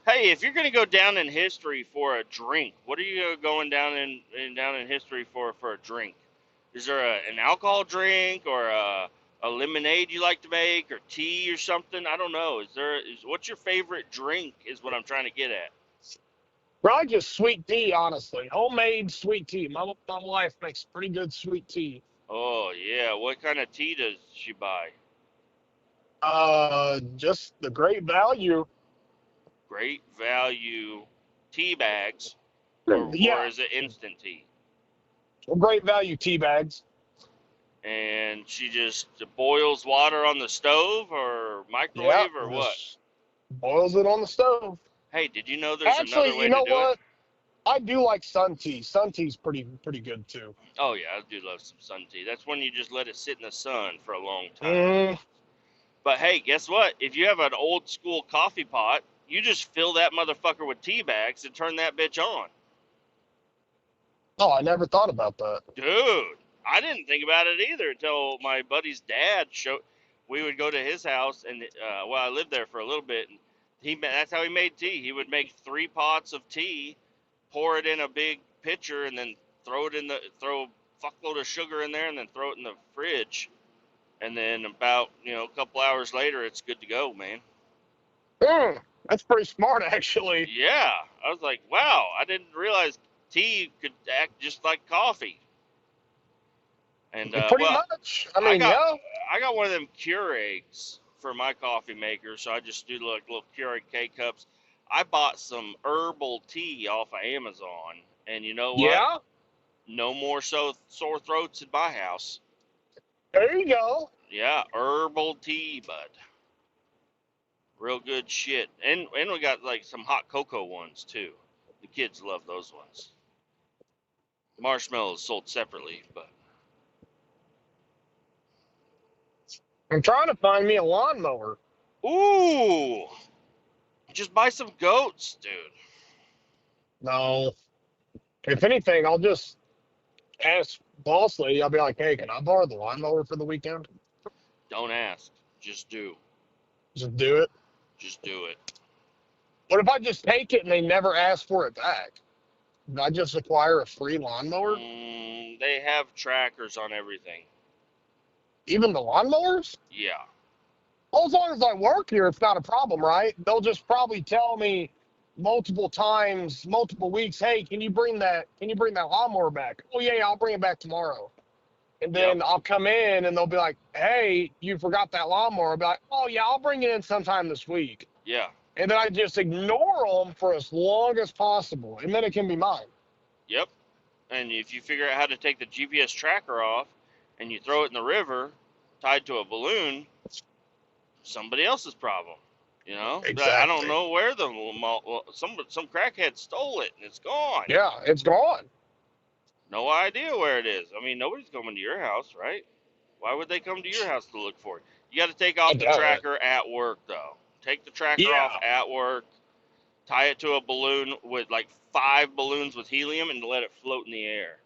Hey, if you're gonna go down in history for a drink, what are you going down in history for a drink? Is there an alcohol drink or a lemonade you like to make or tea or something? I don't know. What's your favorite drink? Is what I'm trying to get at. Probably just sweet tea, honestly. Homemade sweet tea. My wife makes pretty good sweet tea. Oh yeah. What kind of tea does she buy? Just the great value. Great value tea bags, or Yeah, is it instant tea? great value tea bags. And she just boils water on the stove or Yeah, microwave or what? just boils it on the stove. Hey, did you know there's another Actually, way you to know do it? what? I do like sun tea. Sun tea's pretty good too. Oh yeah, I do love some sun tea. That's when you just let it sit in the sun for a long time. Mm. But hey, guess what? If you have an old school coffee pot, you just fill that motherfucker with tea bags and turn that bitch on. Oh, I never thought about that. Dude, I didn't think about it either until my buddy's dad showed. We would go to his house, and well, I lived there for a little bit, and that's how he made tea. He would make 3 pots of tea, pour it in a big pitcher, and then throw a fuckload of sugar in there, and then throw it in the fridge. And then about a couple hours later, it's good to go, man. That's pretty smart, actually. Yeah, I was like, wow, I didn't realize tea could act just like coffee. And Pretty well, much. I I mean, got yeah. I got one of them Keurigs for my coffee maker, so I just do like little Keurig K cups. I bought some herbal tea off of Amazon, and you know what? Yeah. No more sore throats in my house. There you go. Yeah, herbal tea, bud. Real good shit. And we got like some hot cocoa ones too. The kids love those ones. Marshmallows sold separately, but I'm trying to find me a lawnmower. ooh, just buy some goats, dude. No. If anything, I'll just ask boss lady. I'll be like, hey, can I borrow the lawnmower for the weekend? Don't ask, just do. Just do it. Just do it. What if I just take it and they never ask for it back? Did I just acquire a free lawnmower? They have trackers on everything. Even the lawnmowers? Yeah. Well, as long as I work here, it's not a problem, right? They'll just probably tell me multiple times, multiple weeks, hey, can you bring that lawnmower back? Oh yeah, I'll bring it back tomorrow. And Yep. then I'll come in and they'll be like, hey, you forgot that lawnmower. I'll be like, oh yeah, I'll bring it in sometime this week. Yeah. And then I just ignore them for as long as possible. And then it can be mine. Yep. And if you figure out how to take the GPS tracker off and you throw it in the river tied to a balloon, somebody else's problem. I don't Exactly. know where some crackhead stole it and it's gone. Yeah, it's gone. No idea where it is. I mean, nobody's coming to your house, right? Why would they come to your house to look for it? You got to take I off the doubt it. tracker at work, though. Take the tracker off Yeah. at work, tie it to a balloon with like 5 balloons with helium, and let it float in the air.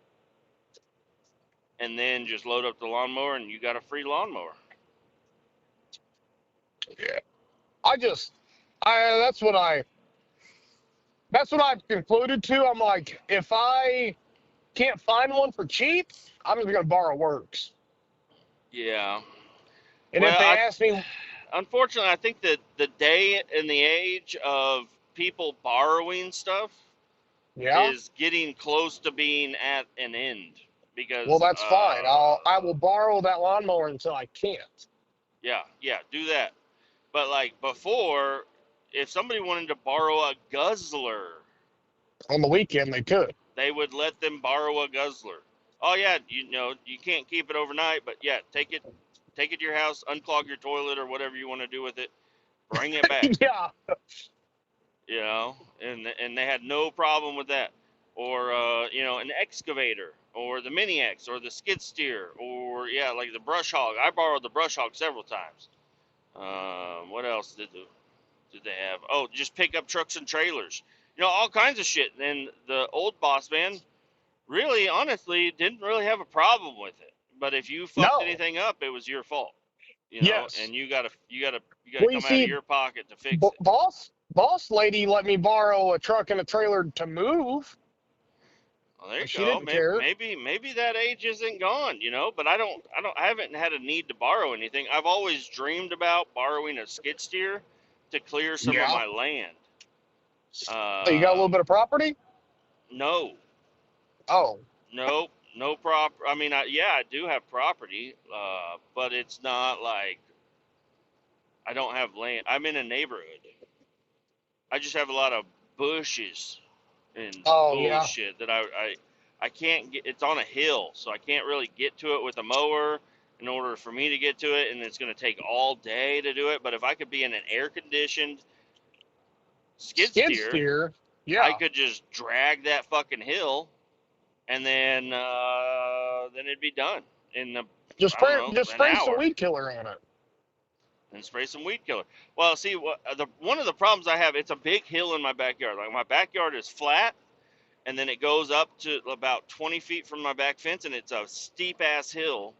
And then just load up the lawnmower, and you got a free lawnmower. Yeah. I just I that's what I've concluded to. I'm like, if I can't find one for cheap, I'm just gonna borrow works. Yeah. And if Well, they ask me, unfortunately, I think that the day and the age of people borrowing stuff yeah, is getting close to being at an end well because that's fine. I will borrow that lawnmower until I can't. yeah, do that. But like before, if somebody wanted to borrow a guzzler, On the weekend they could. they would let them borrow a guzzler. Oh yeah, you can't keep it overnight, but yeah, take it to your house, unclog your toilet or whatever you want to do with it, bring it back. Yeah. And they had no problem with that. Or an excavator, or the mini X, or the skid steer, or yeah, like the brush hog. I borrowed the brush hog several times. What else did they have? Oh, just pickup trucks and trailers. All kinds of shit. And the old boss man really, honestly, didn't really have a problem with it. But if you fucked No. anything up, it was your fault. Yes. And you gotta Well, you come out of see, your pocket to fix it. boss lady let me borrow a truck and a trailer to move. Well, there you She go. didn't Maybe care. maybe maybe that age isn't gone, But I haven't had a need to borrow anything. I've always dreamed about borrowing a skid steer to clear some of Yeah. my land. So you got a little bit of property? No, Oh. nope, No I mean, yeah, I do have property, but it's not like I don't have land. I'm in a neighborhood. I just have a lot of bushes and Oh yeah. bullshit that I can't get. It's on a hill, so I can't really get to it with a mower in order for me to get to it, and it's going to take all day to do it. But if I could be in an air conditioned skid Skid steer, steer. I Yeah. could just drag that fucking hill, and then it'd be done in I don't know, Just an spray some hour, weed killer on it. and spray some weed killer. Well, see, one of the problems I have, it's a big hill in my backyard. Like my backyard is flat, and then it goes up to about 20 feet from my back fence, and it's a steep ass hill,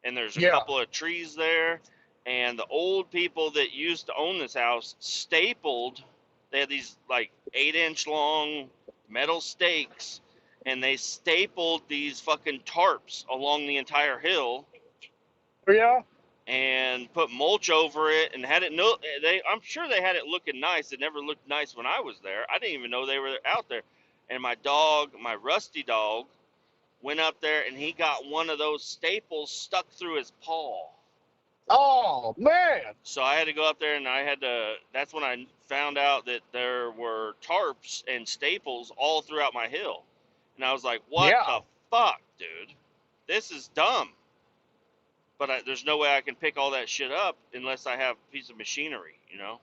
and there's a Yeah. couple of trees there, and the old people that used to own this house stapled. They had these like 8-inch long metal stakes, and they stapled these fucking tarps along the entire hill Yeah. and put mulch over it and had it. No, I'm sure they had it looking nice. It never looked nice when I was there. I didn't even know they were out there. And my dog, my rusty dog, went up there and he got one of those staples stuck through his paw. Oh man. So I had to go up there and I had to. That's when I found out that there were tarps and staples all throughout my hill. And I was like, what Yeah. the fuck, dude? This is dumb. But there's no way I can pick all that shit up unless I have a piece of machinery, you know?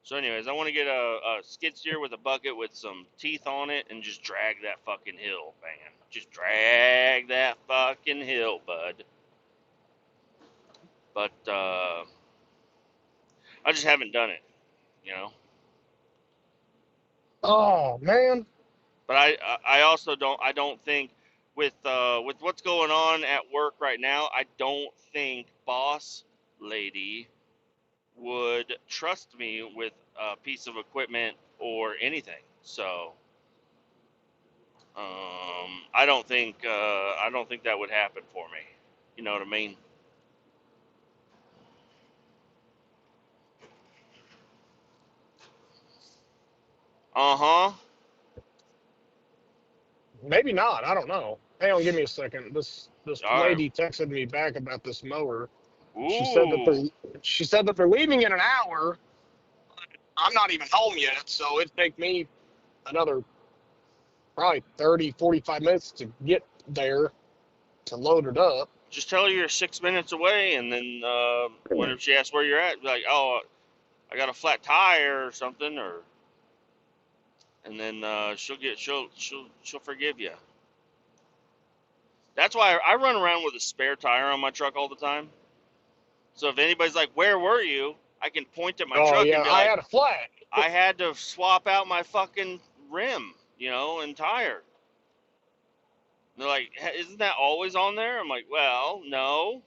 So, anyways, I want to get a skid steer with a bucket with some teeth on it and just drag that fucking hill, man. Just drag that fucking hill, bud. But I just haven't done it, you know? Oh man. But I also don't think with what's going on at work right now, I don't think boss lady would trust me with a piece of equipment or anything. So I don't think that would happen for me. You know what I mean? Uh huh. Maybe not. I don't know. Hang on, give me a second. This All right. lady texted me back about this mower. She said that Ooh. they're leaving in an hour. I'm not even home yet, so it'd take me another probably 30, 45 minutes to get there to load it up. Just tell her you're 6 minutes away, and then whenever she asks where you're at, be like, "Oh, I got a flat tire or something," or and then she'll forgive you. That's why I run around with a spare tire on my truck all the time. So if anybody's like, "Where were you?" I can point at my Oh truck and yeah, be I like, had a flat. "I had to swap out my fucking rim, and tire." And they're like, "Isn't that always on there?" I'm like, "Well, no."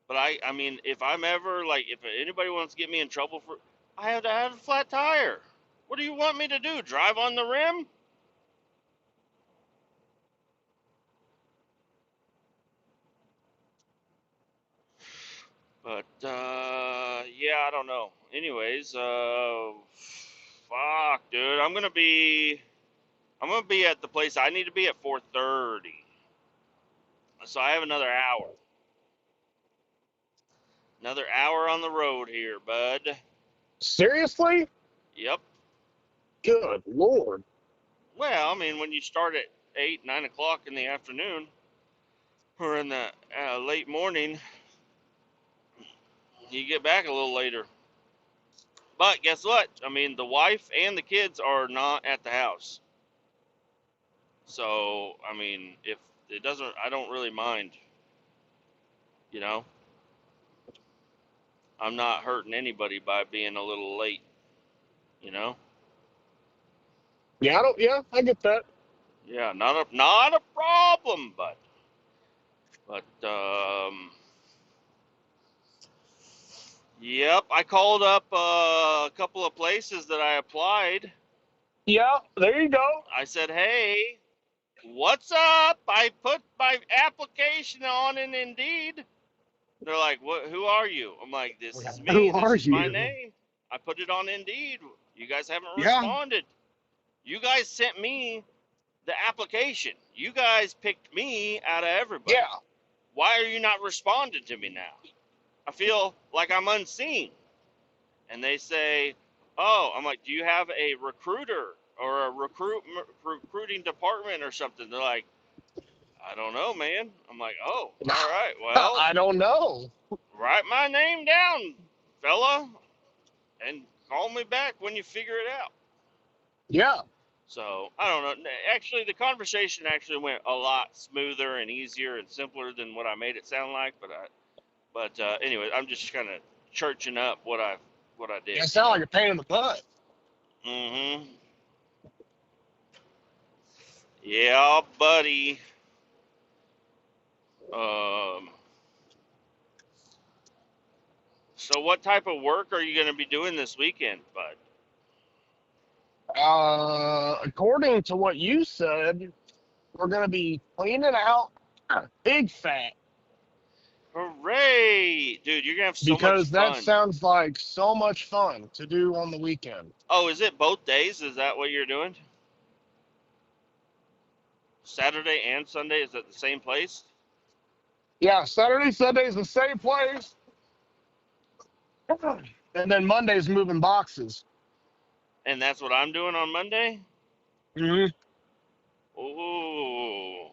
But I mean, if I'm ever like, if anybody wants to get me in trouble for, I have to have a flat tire. What do you want me to do? Drive on the rim? But yeah, I don't know. Anyways, fuck, dude, I'm gonna be at the place I need to be at 4:30. So I have another hour on the road here, bud. Seriously? Yep. Good Lord. Well, I mean, when you start at 8, 9 o'clock in the afternoon or in the late morning, you get back a little later. But guess what? I mean, the wife and the kids are not at the house. So, I mean, if it doesn't, I don't really mind, you know? I'm not hurting anybody by being a little late, you know? Yeah, I get that. Yeah, not a problem, but yep, I called up a couple of places that I applied. Yeah, there you go. I said, "Hey, what's up? I put my application on in Indeed." They're like, "What? Who are you?" I'm like, "This is Who me. This are is my you? name. I put it on Indeed. You guys haven't Yeah. responded. You guys sent me the application. You guys picked me out of everybody. Yeah. Why are you not responding to me now? I feel like I'm unseen. And they say, oh, I'm like, do you have a recruiter or a recruiting department or something? They're like, I don't know, man. I'm like, oh, all right, well, I don't know. write my name down, fella, and call me back when you figure it out. Yeah. So I don't know. Actually, the conversation actually went a lot smoother and easier and simpler than what I made it sound like. But anyway, I'm just kind of churching up what I did, You you sound know. like a pain in the butt. Mm-hmm. Yeah, buddy. Um. So what type of work are you going to be doing this weekend, bud? According to what you said, we're going to be cleaning out Big Fat Hooray, dude! You're gonna have so much because that fun. sounds like so much fun to do on the weekend. Oh, is it both days? Is that what you're doing? Saturday and Sunday is at the same place? Yeah, Saturday, Sunday's the same place. And then Monday's moving boxes. And that's what I'm doing on Monday? Hmm. Ooh.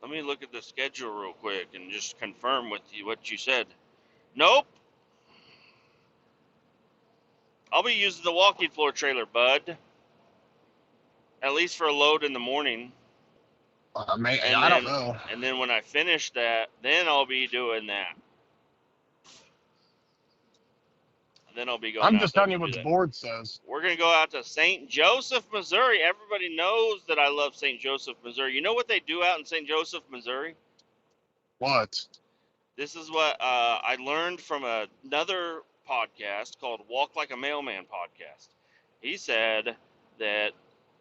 Let me look at the schedule real quick and just confirm with you what you said. Nope. I'll be using the walking floor trailer, bud. At least for a load in the morning. And I don't then know. and then when I finish that, then I'll be doing that. And then I'll be going I'm out just there telling to you what do the that. board says. We're going to go out to St. Joseph, Missouri. Everybody knows that I love St. Joseph, Missouri. You know what they do out in St. Joseph, Missouri? What? This is what I learned from another podcast called Walk Like a Mailman podcast. He said that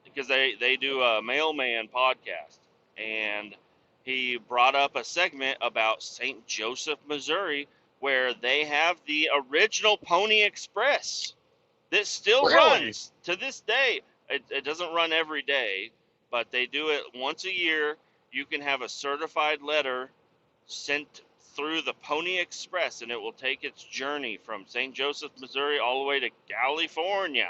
because they do a mailman podcast, and he brought up a segment about St. Joseph, Missouri, where they have the original Pony Express that still Really? runs to this day. It doesn't run every day, but they do it once a year. You can have a certified letter sent through the Pony Express, and it will take its journey from St. Joseph, Missouri, all the way to California,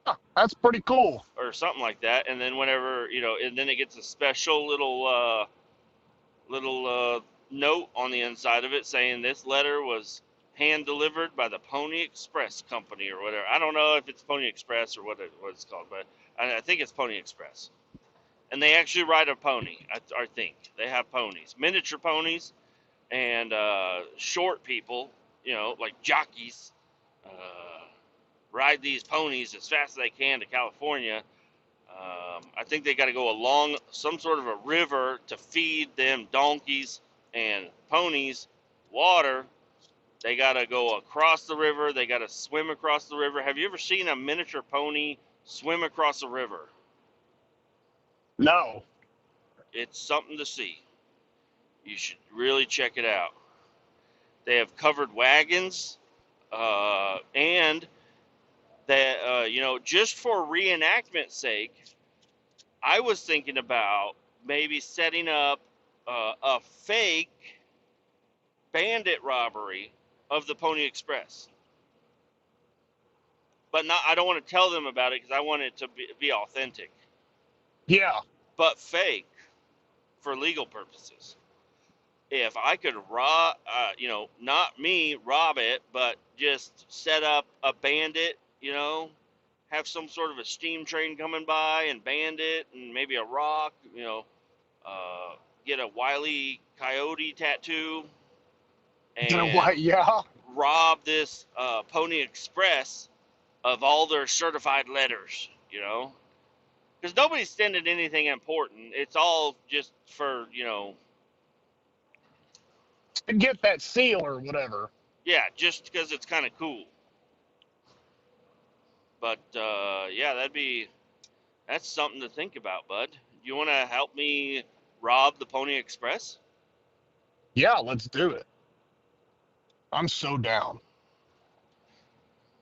Huh, that's pretty cool. or something like that. And then whenever and then it gets a special little note on the inside of it saying this letter was hand delivered by the Pony Express Company or whatever. I don't know if it's Pony Express or what it's called, but I think it's Pony Express. And they actually ride a pony. I think they have ponies, miniature ponies, and short people, like jockeys, uh, ride these ponies as fast as they can to California. I think they got to go along some sort of a river to feed them donkeys and ponies water. They got to go across the river. They got to swim across the river. Have you ever seen a miniature pony swim across a river? No. It's something to see. You should really check it out. They have covered wagons, and that just for reenactment's sake, I was thinking about maybe setting up a fake bandit robbery of the Pony Express. But not, I don't want to tell them about it because I want it to be authentic, Yeah. but fake for legal purposes. If I could rob, not me rob it, but just set up a bandit, have some sort of a steam train coming by and bandit and maybe a rock, uh, get a Wile E. Coyote tattoo and What? Yeah. rob this Pony Express of all their certified letters, because nobody's sending anything important. It's all just for, To get that seal or whatever. yeah, just because it's kind of cool. But yeah, that's something to think about, bud. You want to help me rob the Pony Express? Yeah, let's do it. I'm so down.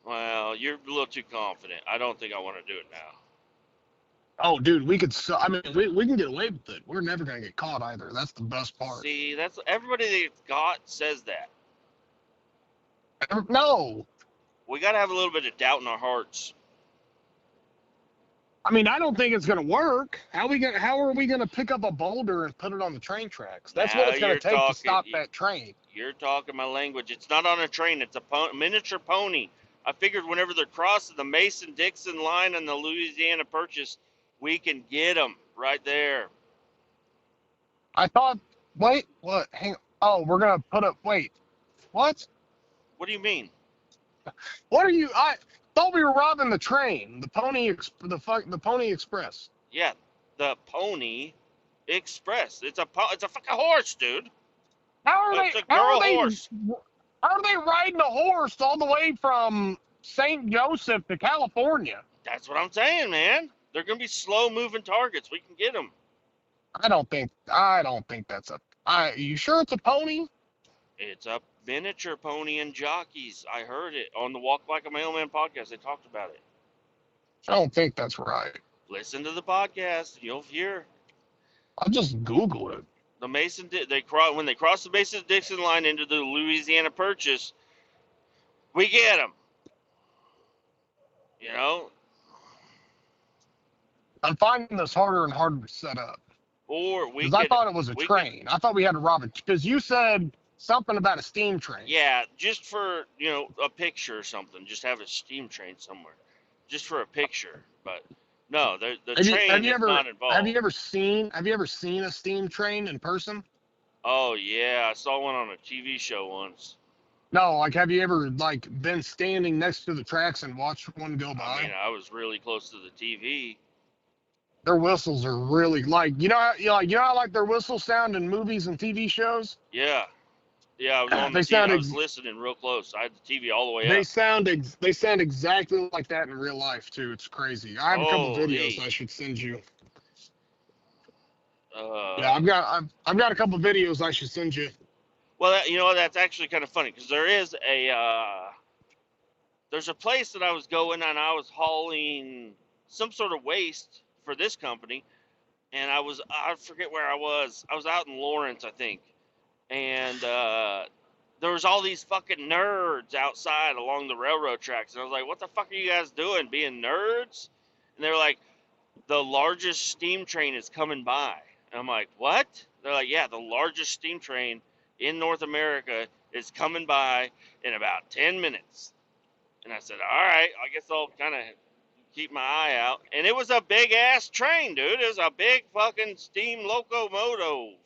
Well, you're a little too confident. I don't think I want to do it now. Oh, dude, we could. I mean, we can get away with it. We're never gonna get caught either. That's the best part. See, that's everybody that's got says that. No, We got to have a little bit of doubt in our hearts. I mean, I don't think it's gonna work. How are we gonna pick up a boulder and put it on the train tracks? That's what Now it's gonna you're take to talking. stop that train. You're talking my language. It's not on a train. It's a miniature pony. I figured whenever they're crossing the Mason-Dixon line and the Louisiana Purchase, we can get them right there. I thought. Wait, what? Hang. Oh, we're gonna put up. Wait, what? What do you mean? What are you? I thought we were robbing the train, the Pony Express. Yeah, the Pony Express. It's a fucking horse, dude. How are It's they? a girl horse. How are they riding a horse all the way from St. Joseph to California? That's what I'm saying, man. They're gonna be slow-moving targets. We can get them. I don't think that's a. You sure it's a pony? It's a miniature pony and jockeys. I heard it on the Walk Like a Mailman podcast. They talked about it. I don't think that's right. Listen to the podcast. You'll hear. I'll just Google it. The when they cross the Mason-Dixon line into the Louisiana Purchase, we get them. You know. I'm finding this harder and harder to set up. Or we. Because I thought it was a train. I thought we had to rob it. Because you said something about a steam train. Yeah, just for a picture or something. Just have a steam train somewhere, just for a picture. But no, the train is not involved. Have you ever seen a steam train in person? Oh yeah, I saw one on a TV show once. No, like have you ever been standing next to the tracks and watched one go by? I mean, I was really close to the TV. Their whistles are really how their whistles sound in movies and TV shows. Yeah, I was on the TV. I was listening real close. I had the TV all the way up. They sound exactly like that in real life too. It's crazy. I have a couple videos I should send you. Yeah, I've got a couple videos I should send you. Well, that's actually kind of funny because there's a place that I was going and I was hauling some sort of waste for this company, and I forget where I was. I was out in Lawrence, I think, and there was all these fucking nerds outside along the railroad tracks, and I was like, "What the fuck are you guys doing, being nerds?" And they were like, "The largest steam train is coming by." And I'm like, "What?" They're like, "Yeah, the largest steam train in North America is coming by in about 10 minutes." And I said, "All right, I guess I'll kind of keep my eye out." And it was a big ass train, dude. It was a big fucking steam locomotion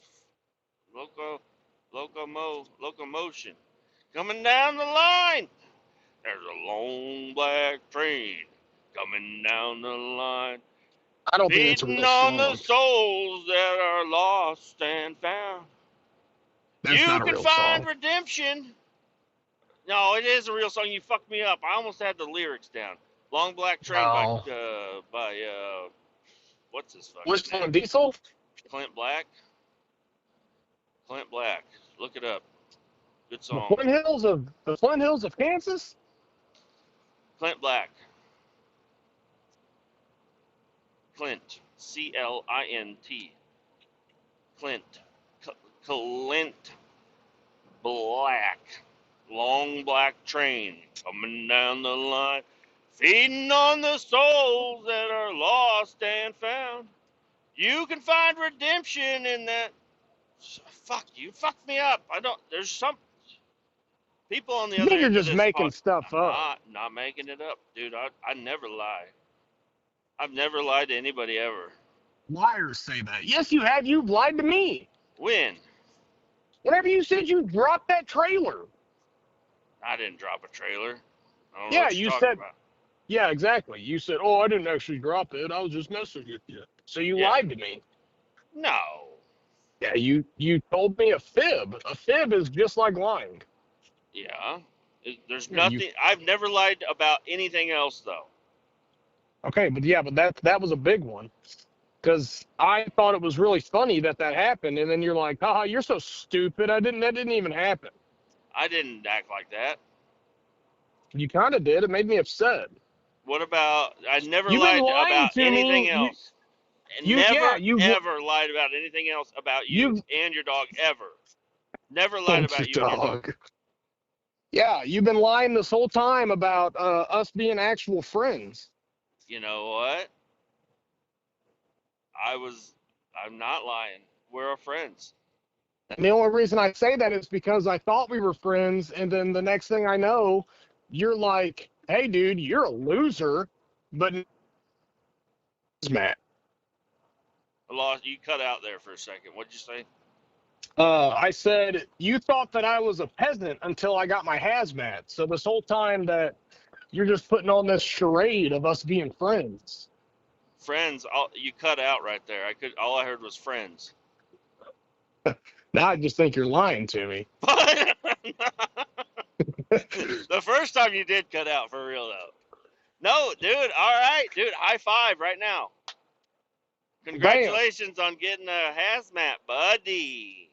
coming down the line. There's a long black train coming down the line. I don't think it's a real song. On the souls that are lost and found. That's you not a can real find song. redemption. No, it is a real song. You fucked me up. I almost had the lyrics down. Long Black Train by what's his fucking Whistle name? and Diesel? Clint Black. Look it up. Good song. The Flint Hills of Kansas? Clint Black. Clint. C-L-I-N-T. Clint. Clint Black. Long black train coming down the line, feeding on the souls that are lost and found. You can find redemption in that. Fuck you, fucked me up. There's some people on the other end. You're just making stuff up. Not making it up, dude. I never lie. I've never lied to anybody ever. Liars say that. Yes, you have. You've lied to me. When? Whenever you said you dropped that trailer. I didn't drop a trailer. I don't know Yeah, what you you're said. talking about. Yeah, exactly. You said, "Oh, I didn't actually drop it. I was just messing with you." So you lied to me. No. Yeah, you told me a fib. A fib is just like lying. Yeah. There's nothing. I've never lied about anything else though. Okay, but that was a big one. Because I thought it was really funny that happened, and then you're like, "Haha, you're so stupid. That didn't even happen." I didn't act like that. You kind of did. It made me upset. What about? I never lied about anything else. And You, yeah, never, you, ever lied about anything else about you you and your dog, ever. Never lied told your about you and your dog. dog. Yeah, you've been lying this whole time about us being actual friends. You know what? I'm not lying. We're friends. And the only reason I say that is because I thought we were friends, and then the next thing I know, you're like, "Hey, dude, you're a loser," but Matt. I lost. You cut out there for a second. What'd you say? I said you thought that I was a peasant until I got my hazmat. So this whole time that you're just putting on this charade of us being friends. Friends. You cut out right there. All I heard was friends. Now I just think you're lying to me. But the first time you did cut out for real though. No, dude. All right, dude. High five right now. Bam. Congratulations on getting a hazmat, buddy.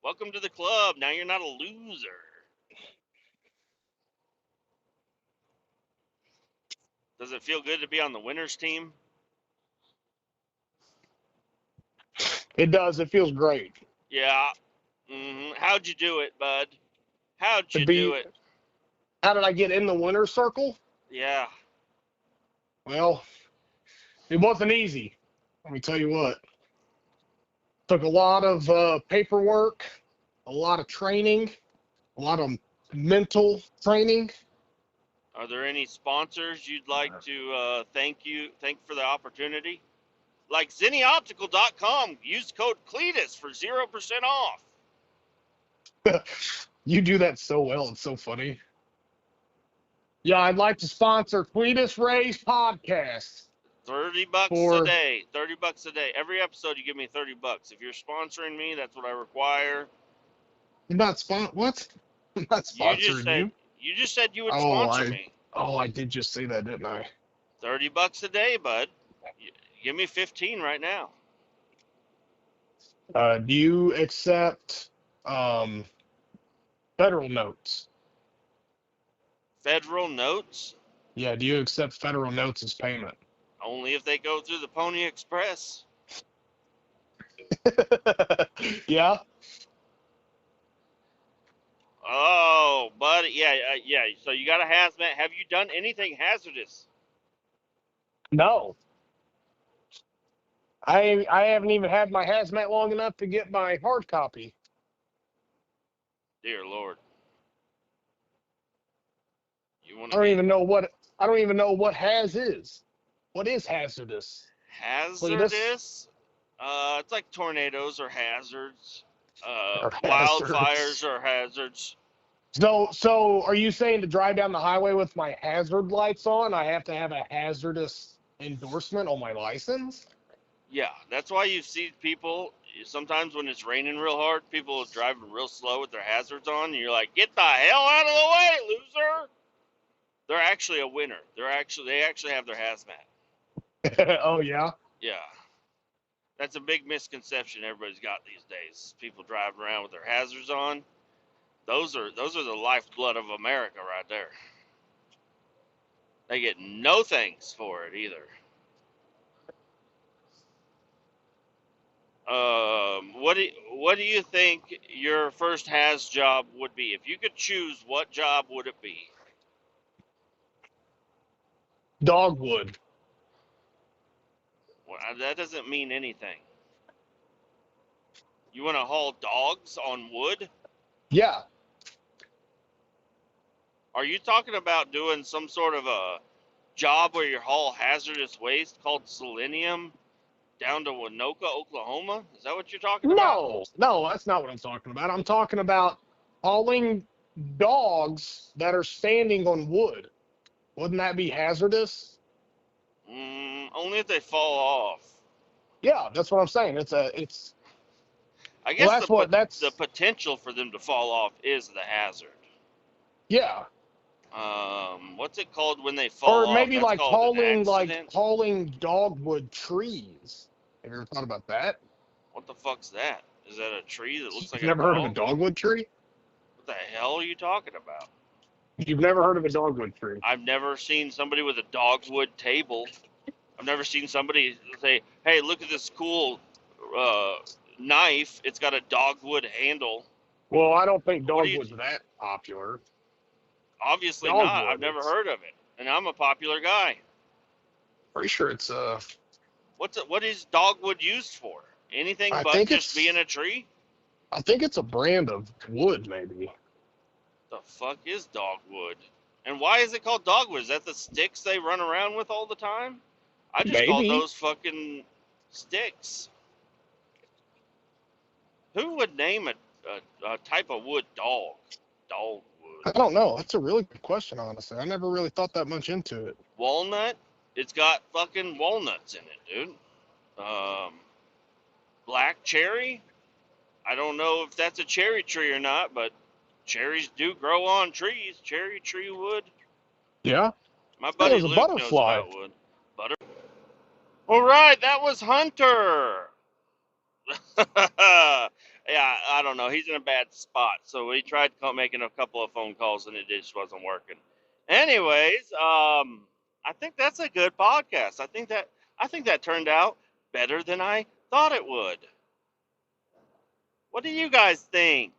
Welcome to the club. Now you're not a loser. Does it feel good to be on the winners team? It does. It feels great Yeah. How'd you do it, bud? How'd to you do be. it? How did I get in the winner's circle? Yeah. Well, it wasn't easy. Let me tell you what. Took a lot of paperwork, a lot of training, a lot of mental training. Are there any sponsors you'd like to thank for the opportunity? Like ZennyOptical.com. Use code Kletus for 0% off. You do that so well. It's so funny. Yeah, I'd like to sponsor Cletus Ray's podcast. $30 a For day. $30 a day. Every episode you give me $30. If you're sponsoring me, that's what I require. I'm not what? I'm not You just sponsoring said you. you would Oh, sponsor I me. oh I did just say that, didn't I? $30 a day, bud. Give me 15 right now. Do you accept federal notes? Federal notes? Yeah, do you accept federal notes as payment? Only if they go through the Pony Express. Yeah. Oh, buddy, yeah. So you got a hazmat. Have you done anything hazardous? No. I haven't even had my hazmat long enough to get my hard copy. Dear Lord. You want I to don't get even know what haz is. What is hazardous? Cletus? hazardous? It's like tornadoes or hazards. Or Wildfires hazards? or hazards. So are you saying to drive down the highway with my hazard lights on, I have to have a hazardous endorsement on my license? Yeah, that's why you see people sometimes when it's raining real hard, people are driving real slow with their hazards on, and you're like, "Get the hell out of the way, loser!" They're actually a winner. They actually have their hazmat. Oh yeah. Yeah, that's a big misconception everybody's got these days. People driving around with their hazards on. Those are the lifeblood of America right there. They get no thanks for it either. What do you think your first has job would be? If you could choose, what job would it be? Dogwood. Well, that doesn't mean anything. You want to haul dogs on wood? Yeah. Are you talking about doing some sort of a job where you haul hazardous waste called selenium down to Winoka, Oklahoma? Is that what you're talking about? No, that's not what I'm talking about. I'm talking about hauling dogs that are standing on wood. Wouldn't that be hazardous? Only if they fall off. Yeah, that's what I'm saying. I Well, guess the that's potential for them to fall off is the hazard. yeah. What's it called when they fall Or off? maybe That's called an accident. hauling dogwood trees. Have you ever thought about that? What the fuck's that? Is that a tree that looks like You've a never heard of a dog? dogwood tree? What the hell are you talking about? You've never heard of a dogwood tree? I've never seen somebody with a dogwood table. I've never seen somebody say, "Hey, look at this cool uh, knife. It's got a dogwood handle." Well, I don't think What do you? dogwood's that popular. Obviously not. I've Dogwood, never it's heard of it, and I'm a popular guy. pretty sure it's What is dogwood used for? Anything I but think just being it's a tree? I think it's a brand of wood, maybe. The fuck is dogwood? And why is it called dogwood? Is that the sticks they run around with all the time? I just called Maybe. those fucking sticks. Who would name a type of wood dog? Dogwood. I don't know. That's a really good question, honestly. I never really thought that much into it. Walnut? It's got fucking walnuts in it, dude. Black cherry? I don't know if that's a cherry tree or not, but cherries do grow on trees. Cherry tree wood. Yeah. My It buddy was a Luke knows butterfly. about wood. Butter. All right, that was Hunter. Yeah, I don't know. He's in a bad spot, so we tried making a couple of phone calls and it just wasn't working. Anyways, I think that's a good podcast. I think that turned out better than I thought it would. What do you guys think?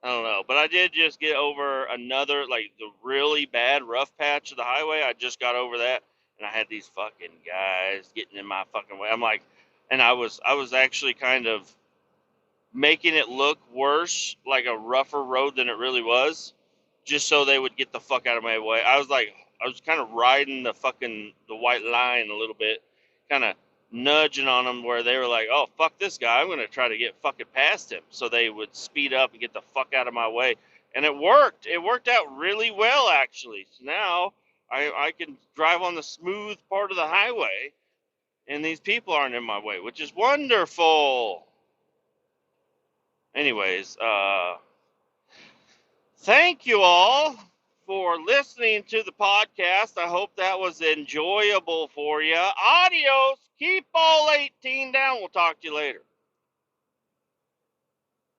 I don't know, but I did just get over another like the really bad rough patch of the highway. I just got over that, and I had these fucking guys getting in my fucking way. I'm like, and I was actually kind of making it look worse, like a rougher road than it really was, just so they would get the fuck out of my way. I was kind of riding the white line a little bit, kind of nudging on them where they were like, "Oh fuck this guy, I'm gonna try to get fucking past him," so they would speed up and get the fuck out of my way. And it worked. It worked out really well actually. So now I can drive on the smooth part of the highway, and these people aren't in my way, which is wonderful. Anyways, thank you all for listening to the podcast. I hope that was enjoyable for you. Adios. Keep all 18 down. We'll talk to you later.